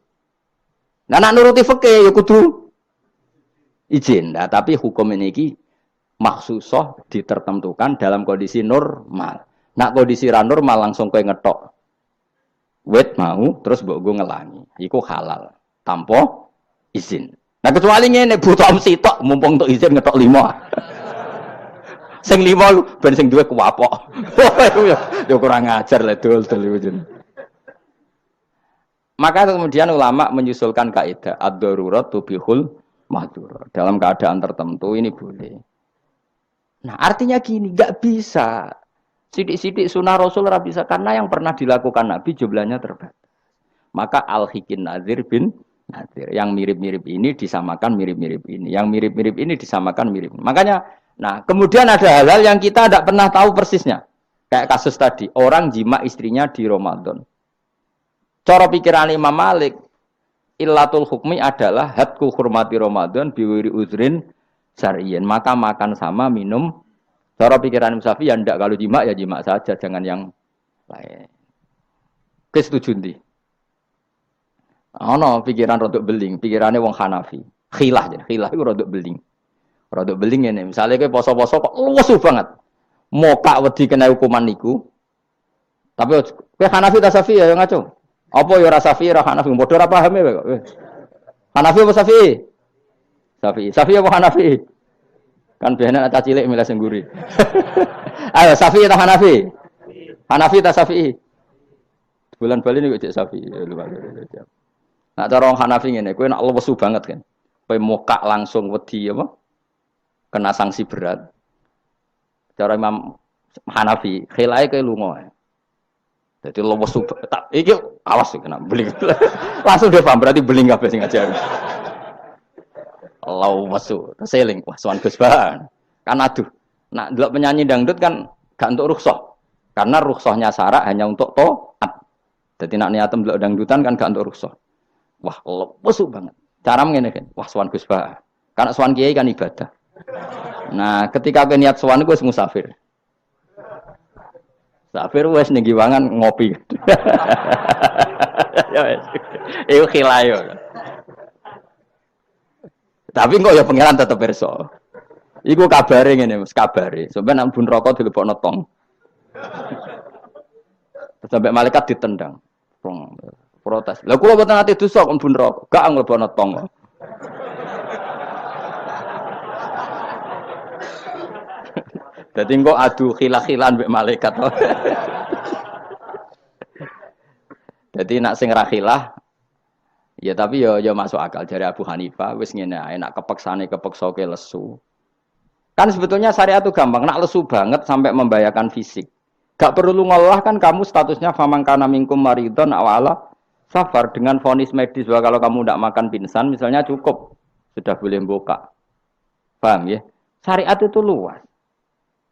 Speaker 1: Nah nek nuruti fikih ya kudu izin. Nah, tapi hukum ini maksusoh ditertentukan dalam kondisi normal. Nak kondisi normal langsung kowe ngetok. Wet mau terus mbok go ngelangi. Iku halal tanpa izin. Nah kecuali ngene butuh sitok mumpung untuk izin ngetok 5. Sing 5 ben sing duwe kuwapok. Ya kurang ajar le dol-dol. Maka kemudian ulama menyusulkan kaidah ad-darurat tubihul mahdzur. Dalam keadaan tertentu ini boleh. Nah, artinya gini, enggak bisa. Sidik-sidik sunnah Rasul ora bisa karena yang pernah dilakukan Nabi jumlahnya terbatas. Maka al-hikin nazir bin nazir. Yang mirip-mirip ini disamakan mirip-mirip ini. Yang mirip-mirip ini disamakan mirip. Makanya, nah kemudian ada hal-hal yang kita tidak pernah tahu persisnya. Kayak kasus tadi, orang jima istrinya di Ramadan. Cara pikiran Imam Malik, illatul hukmi adalah hadku hurmati Ramadan biwiri uzrin syar'iyyin. Maka makan sama minum. Cara pikiran Imam Syafi'i ya ndak, kalau jima ya jima saja, jangan yang lain. Kesetuju ndi? Ono pikiran rodok beling, pikirannya wong Hanafi. Khilah itu rodok beling. Rodok beling ini, misalnya kowe poso-poso kok luwes banget. Mokak wedi kena hukuman niku. Tapi kowe Hanafi ta Syafi'i ya ngaco. Apa ya ora Syafi'i ora Hanafi, padha ora paham ya kok. Hanafi apa Syafi'i? Syafi'i. Syafi'i apa Hanafi? Kan biasanya anak cilik milih sing guri. Ayo Syafi'i ta Hanafi? Hanafi ta Syafi'i? Bulan Bali niku cek Syafi'i. Nah cara wong Hanafi ngene, kowe nek lesu banget kan. Kowe mokak langsung wedi apa? Kena sanksi berat. Cara Imam Hanafi, khilae kowe lunga. Jadi lesu tak iki awas kena beling. Langsung dia paham berarti beling kabeh sing ajar. Lesu, seling wah sowan Gus Bahan. Kan aduh. Nak delok penyanyi dangdut kan gak untuk rukhsah. Karena rukhsahnya syarak hanya untuk taat. Jadi nak niatem delok dangdutan kan gak untuk rukhsah. Wah, lesu banget. Cara ngene kan. Wah, sowan Gus Bahan. Karena sowan kiai kan ibadah. Nah, ketika kowe niat sowan iku wis musafir. Musafir wis ning giwangan ngopi. Ya wis. Iku khilayo. Tapi kok ya pangeran tetep pirsa. Iku kabare ngene, Mas, kabare. Sampeyan nang bun rokok dilebokno tong. Sampai malaikat ditendang. Protes. Lah kula mboten ate dosa kok bun rokok. Gak nglebokno tong. Dadi engko adu khilah-khilan mbek malaikat. Dadi nak sing ra khilah ya tapi ya masuk akal dari Abu Hanifah wis ngene ae nak kepeksane kepeksa ke lesu. Kan sebetulnya syariat itu gampang, nak lesu banget sampai membahayakan fisik. Gak perlu ngolah kan kamu statusnya famangkana minkum maridon awala safar dengan vonis medis bahwa kalau kamu tidak makan pingsan misalnya cukup sudah boleh buka. Paham ya? Syariat itu luas.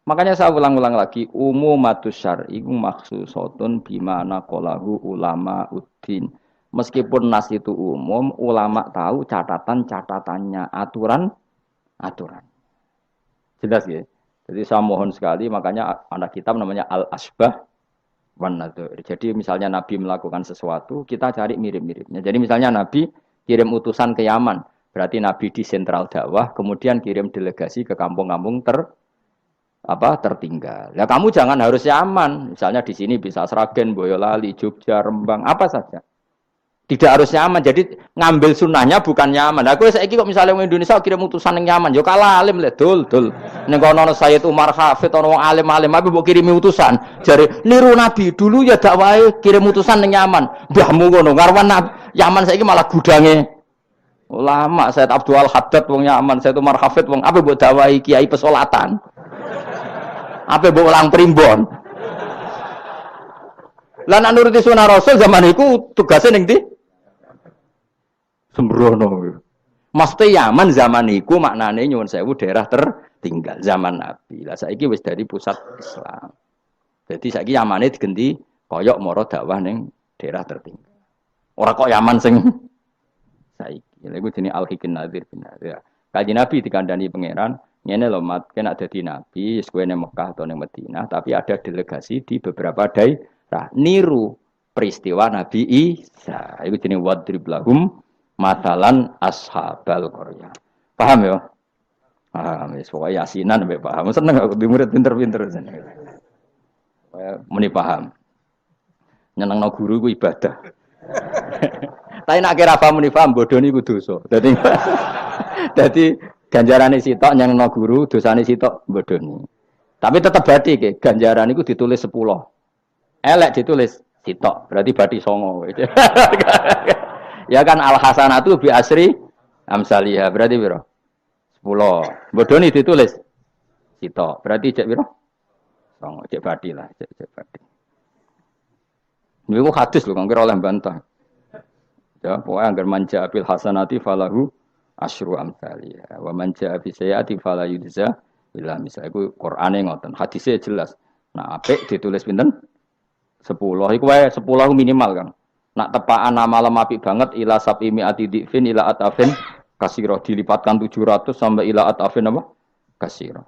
Speaker 1: Makanya saya ulang-ulang lagi, umumatus syar'i maksusotun bimana qalahu ulama uddin. Meskipun nas itu umum, ulama tahu catatan-catatannya, aturan. Jelas ya. Jadi saya mohon sekali, makanya anak kitab namanya Al-Asbah wan Nadzair. Jadi misalnya Nabi melakukan sesuatu, kita cari mirip-miripnya. Jadi misalnya Nabi kirim utusan ke Yaman, berarti Nabi di sentral dakwah, kemudian kirim delegasi ke kampung-kampung tertinggal. Ya kamu jangan harus Yaman. Misalnya di sini bisa Sragen, Boyolali, Jogja, Rembang, apa saja. Tidak harus nyaman. Jadi ngambil sunnahnya bukan nyaman. Aku saiki kok misalnya orang Indonesia kirim utusan yang nyaman, yo kalah alim le dul. Ning kono Sayyid Umar Hafid ana wong alim-alim tapi mbok kirimi utusan. Jare niru Nabi dulu ya dakwahe kirim utusan yang nyaman. Mbahmu ngono ngarwan Yaman saiki malah gudange ulama. Sayyid Abdul Haddad wong Yaman, Sayyid Umar Hafid wong apa mbok dakwahi kiai pesolatan. Apa mbok ulang primbon. Lah nek nuruti sunah Rasul zaman iku tugasnya ning ndi? Sembrono. Mesti Yaman zaman iku maknane nyuwun sewu daerah tertinggal zaman Nabi. Lah saiki wis dari pusat Islam. Jadi saiki Yamane digenti koyok moro dakwah ning daerah tertinggal. Ora kok Yaman sing saiki. Lha iku jenenge Al-Hikin Nadzir bin Nadir. Kanjeng Nabi dikandani pangeran, ngene lho mat, kena dadi nabi, wis kowe ning Mekah atau ning Madinah, tapi ada delegasi di beberapa daerah niru peristiwa Nabi Isa. Iku jenenge wadrib lahum matalan ashabal qaryah. Paham ya? Paham, wis pokoke yasinan mbek paham. Seneng aku di murid pinter-pinter seneng. Muni paham. Nyenengno guru ku ibadah. Tapi nek kira paham muni paham bodho niku dosa. Dadi ganjarane sitok nyenengno guru, dosane sitok bodhoni. Tapi tetep bathi ke ganjaran iku ditulis 10. Elek ditulis sitok, berarti bathi 9. Ya kan al hasanatu bi asri amsalihah berarti piro? 10. Bodoni ditulis sitok. Berarti cek piro? 9. Cek badi lah, cek badi. Niku hadis lho, kira oleh bantah. Ya, pokoknya anggar manja bil hasanati falahu asyru amsalihah. Wa manja bi sayyiati fala yujza illa misal. Iku Qur'ane ngoten. Hadisnya jelas. Nah, apik ditulis pinten? 10. Iku wae 10 minimal kan. Nak tepaan malam apik banget ila sabimi ati difin ila atafin kasiro dilipatkan 700 sampai ila atafin apa? Kasiro.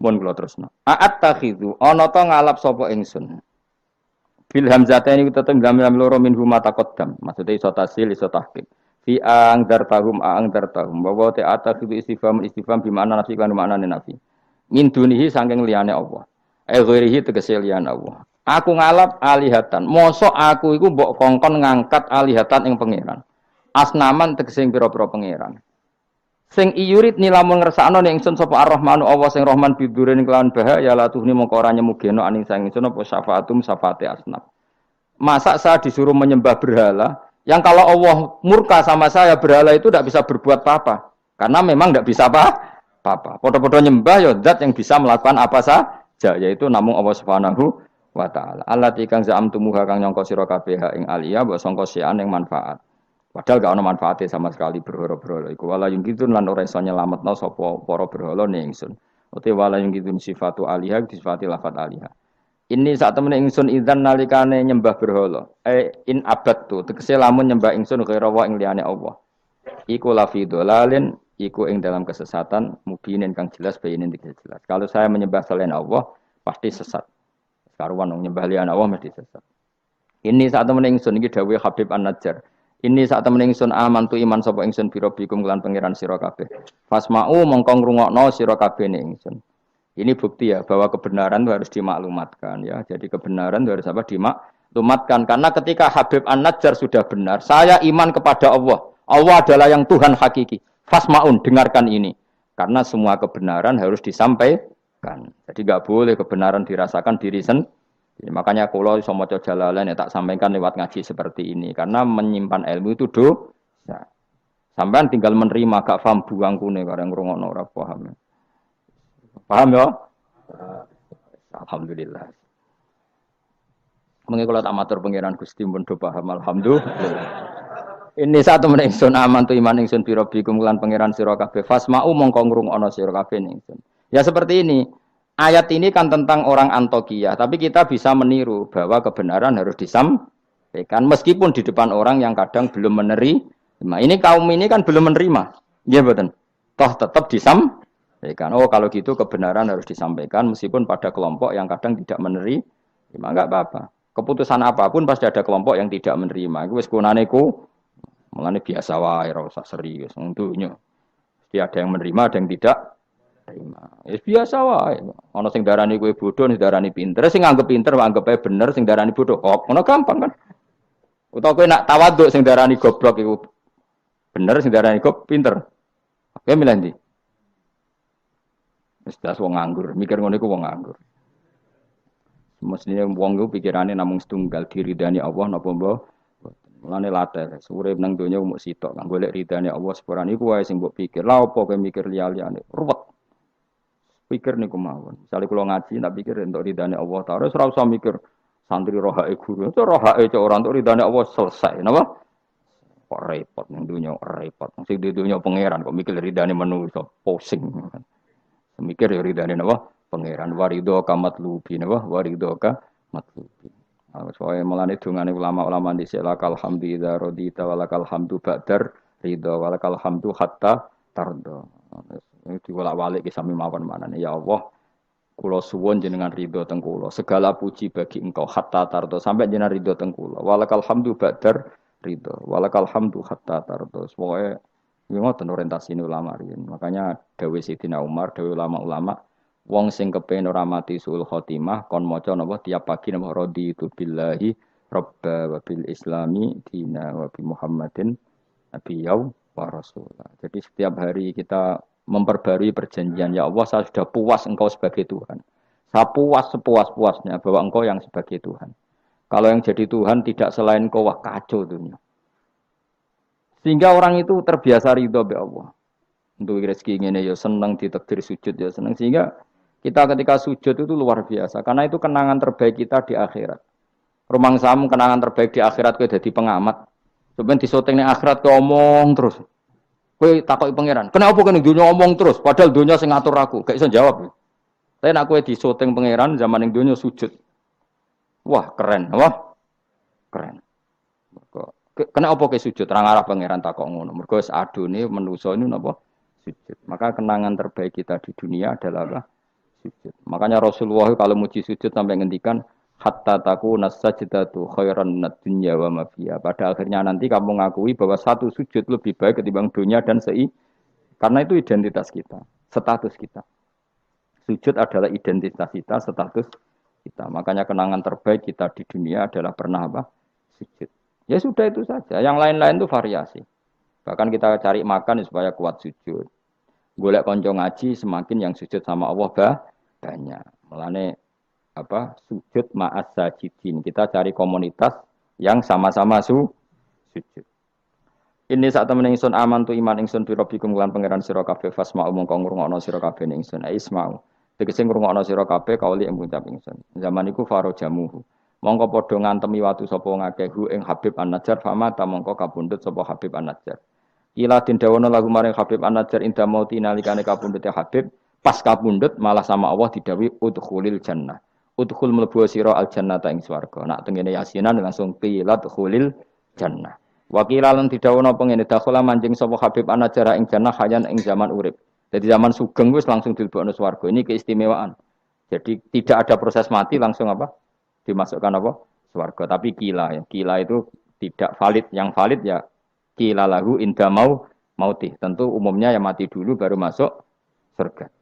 Speaker 1: Mun kula terusno. A'at takhidhu ana ta ngalap sapa ingsun. Bil hamzataini tetep gamel loro min huma taqaddam. Maksude iso tasil iso tahqiq. Fi ang dartahum wa ta atakhidhu istifham bi makna nafi kan maknane nafi. Min dunihi saking liyane Allah. Ghairihi tegese liyane Allah. Aku ngalap alihatan. Mosok aku iku mbok kongkon ngangkat alihatan ing pangeran. Asnaman tegese pira-pira pangeran. Sing iyurit nilamun ngersakno ning ingsun sapa Ar-Rahmanu Allah sing Rahman bidurin kelawan bahaya la tuhni mongko ora nyemugeno aning sang ingsun apa syafaatum syafaate asnam. Masa saya disuruh menyembah berhala yang kalau Allah murka sama saya berhala itu tidak bisa berbuat apa-apa. Karena memang tidak bisa apa-apa. Podo-podo nyembah ya zat yang bisa melakukan apa saja yaitu namung Allah Subhanahu wa ta'ala. Allati kang za'amtumuha kang nyangka sira kabeh ing aliya mbok sangka sian ing manfaat. Padahal gak ono manfaate sama sekali berhala-berhala iku. Wala yung kitun lan ora iso nyelametno sapa para berhala ning ingsun. Uti wala yung kitun sifatu aliha sifati lafat aliha. Ini saat temene ingsun idzan nalikane nyembah berhala. In abadtu tegese lamun nyembah ingsun kira wa ing liyane Allah. Iku lafi dolalin iku ing dalam kesesatan mubinin kang jelas bayinin jelas. Kalau saya menyembah selain Allah pasti sesat. Karuan wong nyembah liyan Allah mesti sesat. Ini saat temen ingsun iki dawuh Habib An-Najjar. Ini saat temen ingsun amantu iman sapa ingsun biro bikum kelan pangeran sira kabeh. Fasma'u mongko ngrungokno sira kabeh ning ingsun. Ini bukti ya bahwa kebenaran itu harus dimaklumatkan ya. Jadi kebenaran itu harus apa dimaklumatkan karena ketika Habib An-Najjar sudah benar, saya iman kepada Allah. Allah adalah yang Tuhan hakiki. Fasma'un dengarkan ini. Karena semua kebenaran harus disampaikan. Jadi enggak boleh kebenaran dirasakan diri sendiri. Makanya kalau iso maca Jalalain ya tak sampaikan lewat ngaji seperti ini karena menyimpan ilmu itu dosa. Sampean tinggal menerima gak paham buangkune kareng ngrungokno ora paham. Paham ya? Alhamdulillah. Mengko kula tak matur pangeran Gusti pun do paham alhamdulillah. Ini satu meneh ingsun aman tu iman ingsun biro bikum lan pangeran sira kabeh fasma'u mongko ngrungokno sira kabeh ingsun. Ya seperti ini. Ayat ini kan tentang orang Antokiyah, tapi kita bisa meniru bahwa kebenaran harus disampaikan meskipun di depan orang yang kadang belum menerima. Ini kaum ini kan belum menerima. Iya betul. Toh tetap disampaikan. Ya kan? Oh kalau gitu kebenaran harus disampaikan meskipun pada kelompok yang kadang tidak menerima, enggak apa-apa. Keputusan apapun pasti ada kelompok yang tidak menerima. Iku wis kunane ku, mulane biasa wae ora usah serius. Wong dunya. Mesti ada yang menerima, ada yang tidak terima. Ya biasa wae. Ana sing darani kowe bodoh, sing darani pinter, sing nganggep pinter nganggep ae bener, sing darani bodoh. Oh, ngono gampang kan. Utawa kowe nak tawaduk sing darani goblok iku bener, sing darani goblok pinter. Kowe milih ndi? Wis das wong nganggur, mikir ngono iku wong nganggur. Mestinya wong iku pikirane namung setunggal diridani Allah napa mbah. Mulane latar, urip nang donya mung sitok kang golek ridane Allah sepurane iku wae sing mbok pikir. Lah apa kowe mikir liya-liyane? Ruwet. Pikir niku mawon. Misale kula ngaji tak pikir entuk ridane Allah Ta'ala ora usah mikir santri rohake guru. Itu rohake cek ora entuk ridane Allah selesai, napa? Kok repot nang donya repot. Sing di donya pangeran kok mikir ridane manusa, pusing. Mikir ya ridane napa? Pangeran warido kamat lubi napa? Warido ka matlubi. Soale mulane dongane ulama-ulama dhisik lakal hamdu idza radita walakal hamdu ba'dar ridha walakal hamdu hatta tarda. Ini diwolak-walik ki sami mawon manane ya Allah kula suwun jenengan ridho teng kula segala puji bagi engkau hatta tarda sampai jenengan ridho teng kula walakal hamdu ba'dar ridha walakal hamdu hatta tarda. Pokoke ngoten orientasine ulama riyen. Makanya dawuh Sayyidina Umar, dawuh ulama-ulama wong sing kepengin ora mati suul khotimah kon maca napa tiap pagi napa raditu billahi robba wa bil islami dina wa bi Muhammadin nabiyyu wa rasulah. Jadi setiap hari kita memperbarui perjanjian ya Allah saya sudah puas engkau sebagai Tuhan. Saya puas sepuas-puasnya bahwa engkau yang sebagai Tuhan. Kalau yang jadi Tuhan tidak selain engkau wah kacau dunia. Sehingga orang itu terbiasa ridho be Allah. Untuk rezeki ngene ya senang ditakdir sujud ya senang sehingga kita ketika sujud itu luar biasa karena itu kenangan terbaik kita di akhirat. Rumang samu kenangan terbaik di akhirat kowe dadi pengamat. Sebenarnya disoting ning akhirat kowe omong terus. Kowe takoki pangeran, "Kenapa kene dunya omong terus padahal dunya sing ngatur aku?" Gak iso jawab. Tapi nek kowe disoting pangeran zaman ning dunya sujud. Wah, keren, wah. Keren. Kenapa kowe sujud? Ra ngarep pangeran takok ngono. Mergo wis adune manusa ini napa? Sujud. Maka kenangan terbaik kita di dunia adalah apa? Sujud. Makanya Rasulullah kalau muji sujud sampai ngendikan hatta takuna sajdatu khairan minad dunya wa ma fiha. Pada akhirnya nanti kamu ngakui bahwa satu sujud lebih baik ketimbang dunia dan karena itu identitas kita, status kita. Sujud adalah identitas kita, status kita. Makanya kenangan terbaik kita di dunia adalah pernah apa? Sujud. Ya sudah itu saja. Yang lain-lain itu variasi. Bahkan kita cari makan supaya kuat sujud. Golek konco ngaji semakin yang sujud sama Allah banyak. Mulane apa sujud ma'as sajidin. Kita cari komunitas yang sama-sama sujud. Ini saat temen ingsun aman tu iman ingsun bi rabbikum lan pangeran sira kabeh fasma'u mongko ngrungokno sira kabeh ning ingsun isma'u. Tegese ngrungokno sira kabeh kauli ing ngucap ingsun. Zaman iku faro jamuhu. Mongko padha ngantemi watu sapa ngakeh hu ing Habib An-Najjar fama ta mongko kapundhut sapa Habib An-Najjar. Ila dindawono lagu maring Habib An-Najjar inda mauti nalikane kapundhute Habib pas kapundhut malah sama Allah didawi udkhulil jannah. Udkhul mlebu sira al jannata ing swarga. Nak tengene yasinan langsung qilat khulil jannah. Wakila lan didhawuhna pengene dakhala manjing sapa Habib An-Najjar ing jannah hayan ing zaman urip. Jadi zaman sugeng wis langsung dilebokno swarga. Ini keistimewaan. Jadi tidak ada proses mati langsung apa? Dimasukkan apa? Swarga. Tapi kila ya. Kila itu tidak valid. Yang valid ya kila lahu inda mauti. Tentu umumnya yang mati dulu baru masuk surga.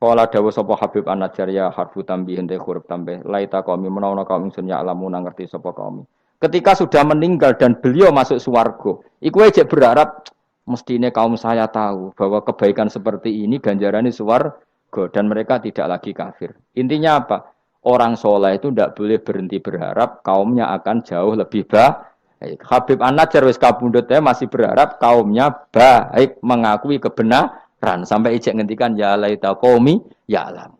Speaker 1: Kala dawuh sapa Habib An-Najjar ya harfu tambihin de huruf tambah laita qaumi menawa kaum ingsun ya alamu ngerti sapa kaum. Ketika sudah meninggal dan beliau masuk swarga, iku aja berharap mestine kaum saya tahu bahwa kebaikan seperti ini ganjarannya swarga dan mereka tidak lagi kafir. Intinya apa? Orang soleh itu tidak boleh berhenti berharap kaumnya akan jauh lebih baik. Habib An-Najjar wis kabundut masih berharap kaumnya baik mengakui kebenaran sampai ijek ngendikan ya laita qaumi ya alam.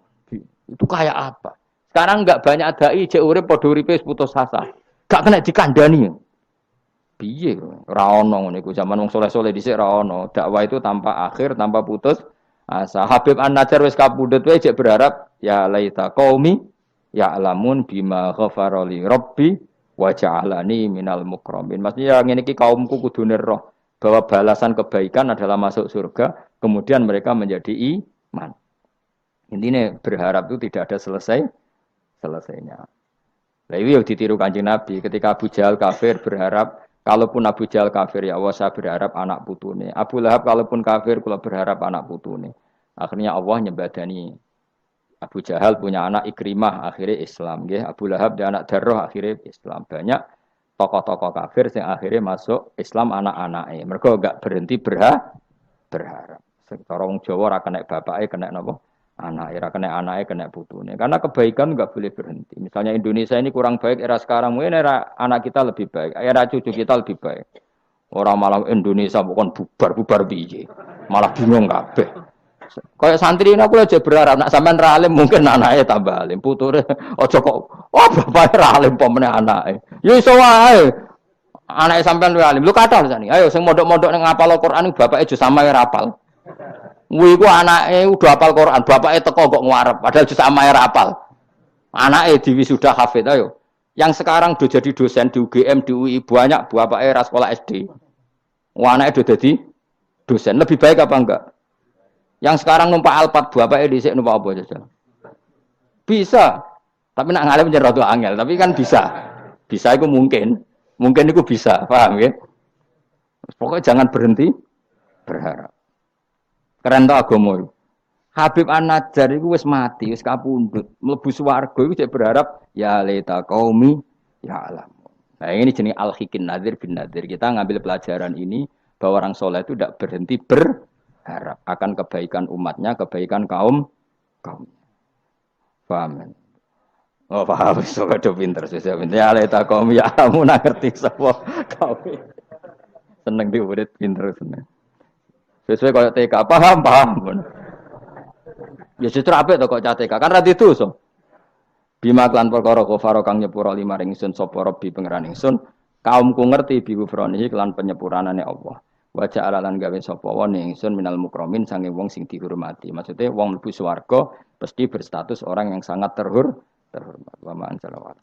Speaker 1: Itu kayak apa? Sekarang enggak banyak dai ijek urip padha uripe putus asa. Gak kena dikandani. Piye ora ono ngene iku zaman wong soleh-soleh dhisik ora ono. Dakwah itu tanpa akhir, tanpa putus asa. Habib An-Najjar wis kabundut wae ijek berharap ya laita qaumi ya alamun bima ghafara li rabbi wa ja'alani minal mukramin. Maksudnya ngene iki kaumku kudu roh bahwa balasan kebaikan adalah masuk surga, kemudian mereka menjadi iman. Intinya berharap itu tidak ada selesainya. Nah, itu yang ditiru Kanjeng Nabi ketika Abu Jahal kafir berharap kalaupun Abu Jahal kafir ya Allah saya berharap anak putune. Abu Lahab kalaupun kafir kula berharap anak putune. Akhirnya Allah nyembadani Abu Jahal punya anak Ikrimah akhirnya Islam nggih. Abu Lahab dia anak Darrah akhirnya Islam. Banyak tokoh-tokoh kafir yang akhirnya masuk Islam anak-anaknya. Mereka enggak berhenti berharap. Sekarang Jawa ora kena bapake kena napa? Anak era kena anaknya kena putune. Karena kebaikan enggak boleh berhenti. Misalnya Indonesia ini kurang baik era sekarang, mungkin era anak kita lebih baik, era cucu kita lebih baik. Orang malah Indonesia bukan bubar piye. Malah bingung kabeh. Kayak santri ini aku aja berharap nak sampean ra alim mungkin anaknya tambah alim, puture aja kok oh bapake ra alim pomene anake. Ya iso wae. Anake sampean luwih alim. Lu kathah sani. Ayo sing mondok-mondok ning ngapal Al-Qur'an bapake aja samae ra apal. Kuwi ku anake udah hafal Quran, bapake teko kok nguarep, padahal jus amae ra hafal. Anake diwisuda hafid ayo. Yang sekarang udah jadi dosen di UGM, di UI banyak bapake ra sekolah SD. Anake udah jadi dosen, lebih baik apa enggak? Yang sekarang numpak Alphard bapake dhisik numpak apa saja. Bisa. Tapi nak ngalim jeneng rada angel, tapi kan bisa. Bisa itu mungkin. Mungkin itu bisa, paham ya? Pokoknya jangan berhenti berharap. Keren to agama iku. Habib An-Najjar iku wis mati, wis kapundhut, mlebu swarga iku cek berharap ya laita qaumi ya alam. Nah, ini jenis al-hikin nadir bin nadir. Kita ngambil pelajaran ini bahwa orang soleh itu tidak berhenti berharap akan kebaikan umatnya, kebaikan kaum. Paham? Oh, paham. So ada pinter sih. Ya laita qaumi ya alam ngerti sapa kaum. Seneng diurit pinter seneng. Sesuai kaya TK, paham. Ya justru apik to kok TK, kan ra didosa. Bima klan perkara kafaro kang nyepura lima ringsun sapa Rabbi pangeran ingsun, kaumku ngerti bi kufranihi klan penyepuranane Allah. Wa ja'ala lan gawe sapa wa ingsun minal mukramin sange wong sing dihormati. Maksudnya wong mlebu swarga pasti berstatus orang yang sangat terhormat. Wa ma'an salawat.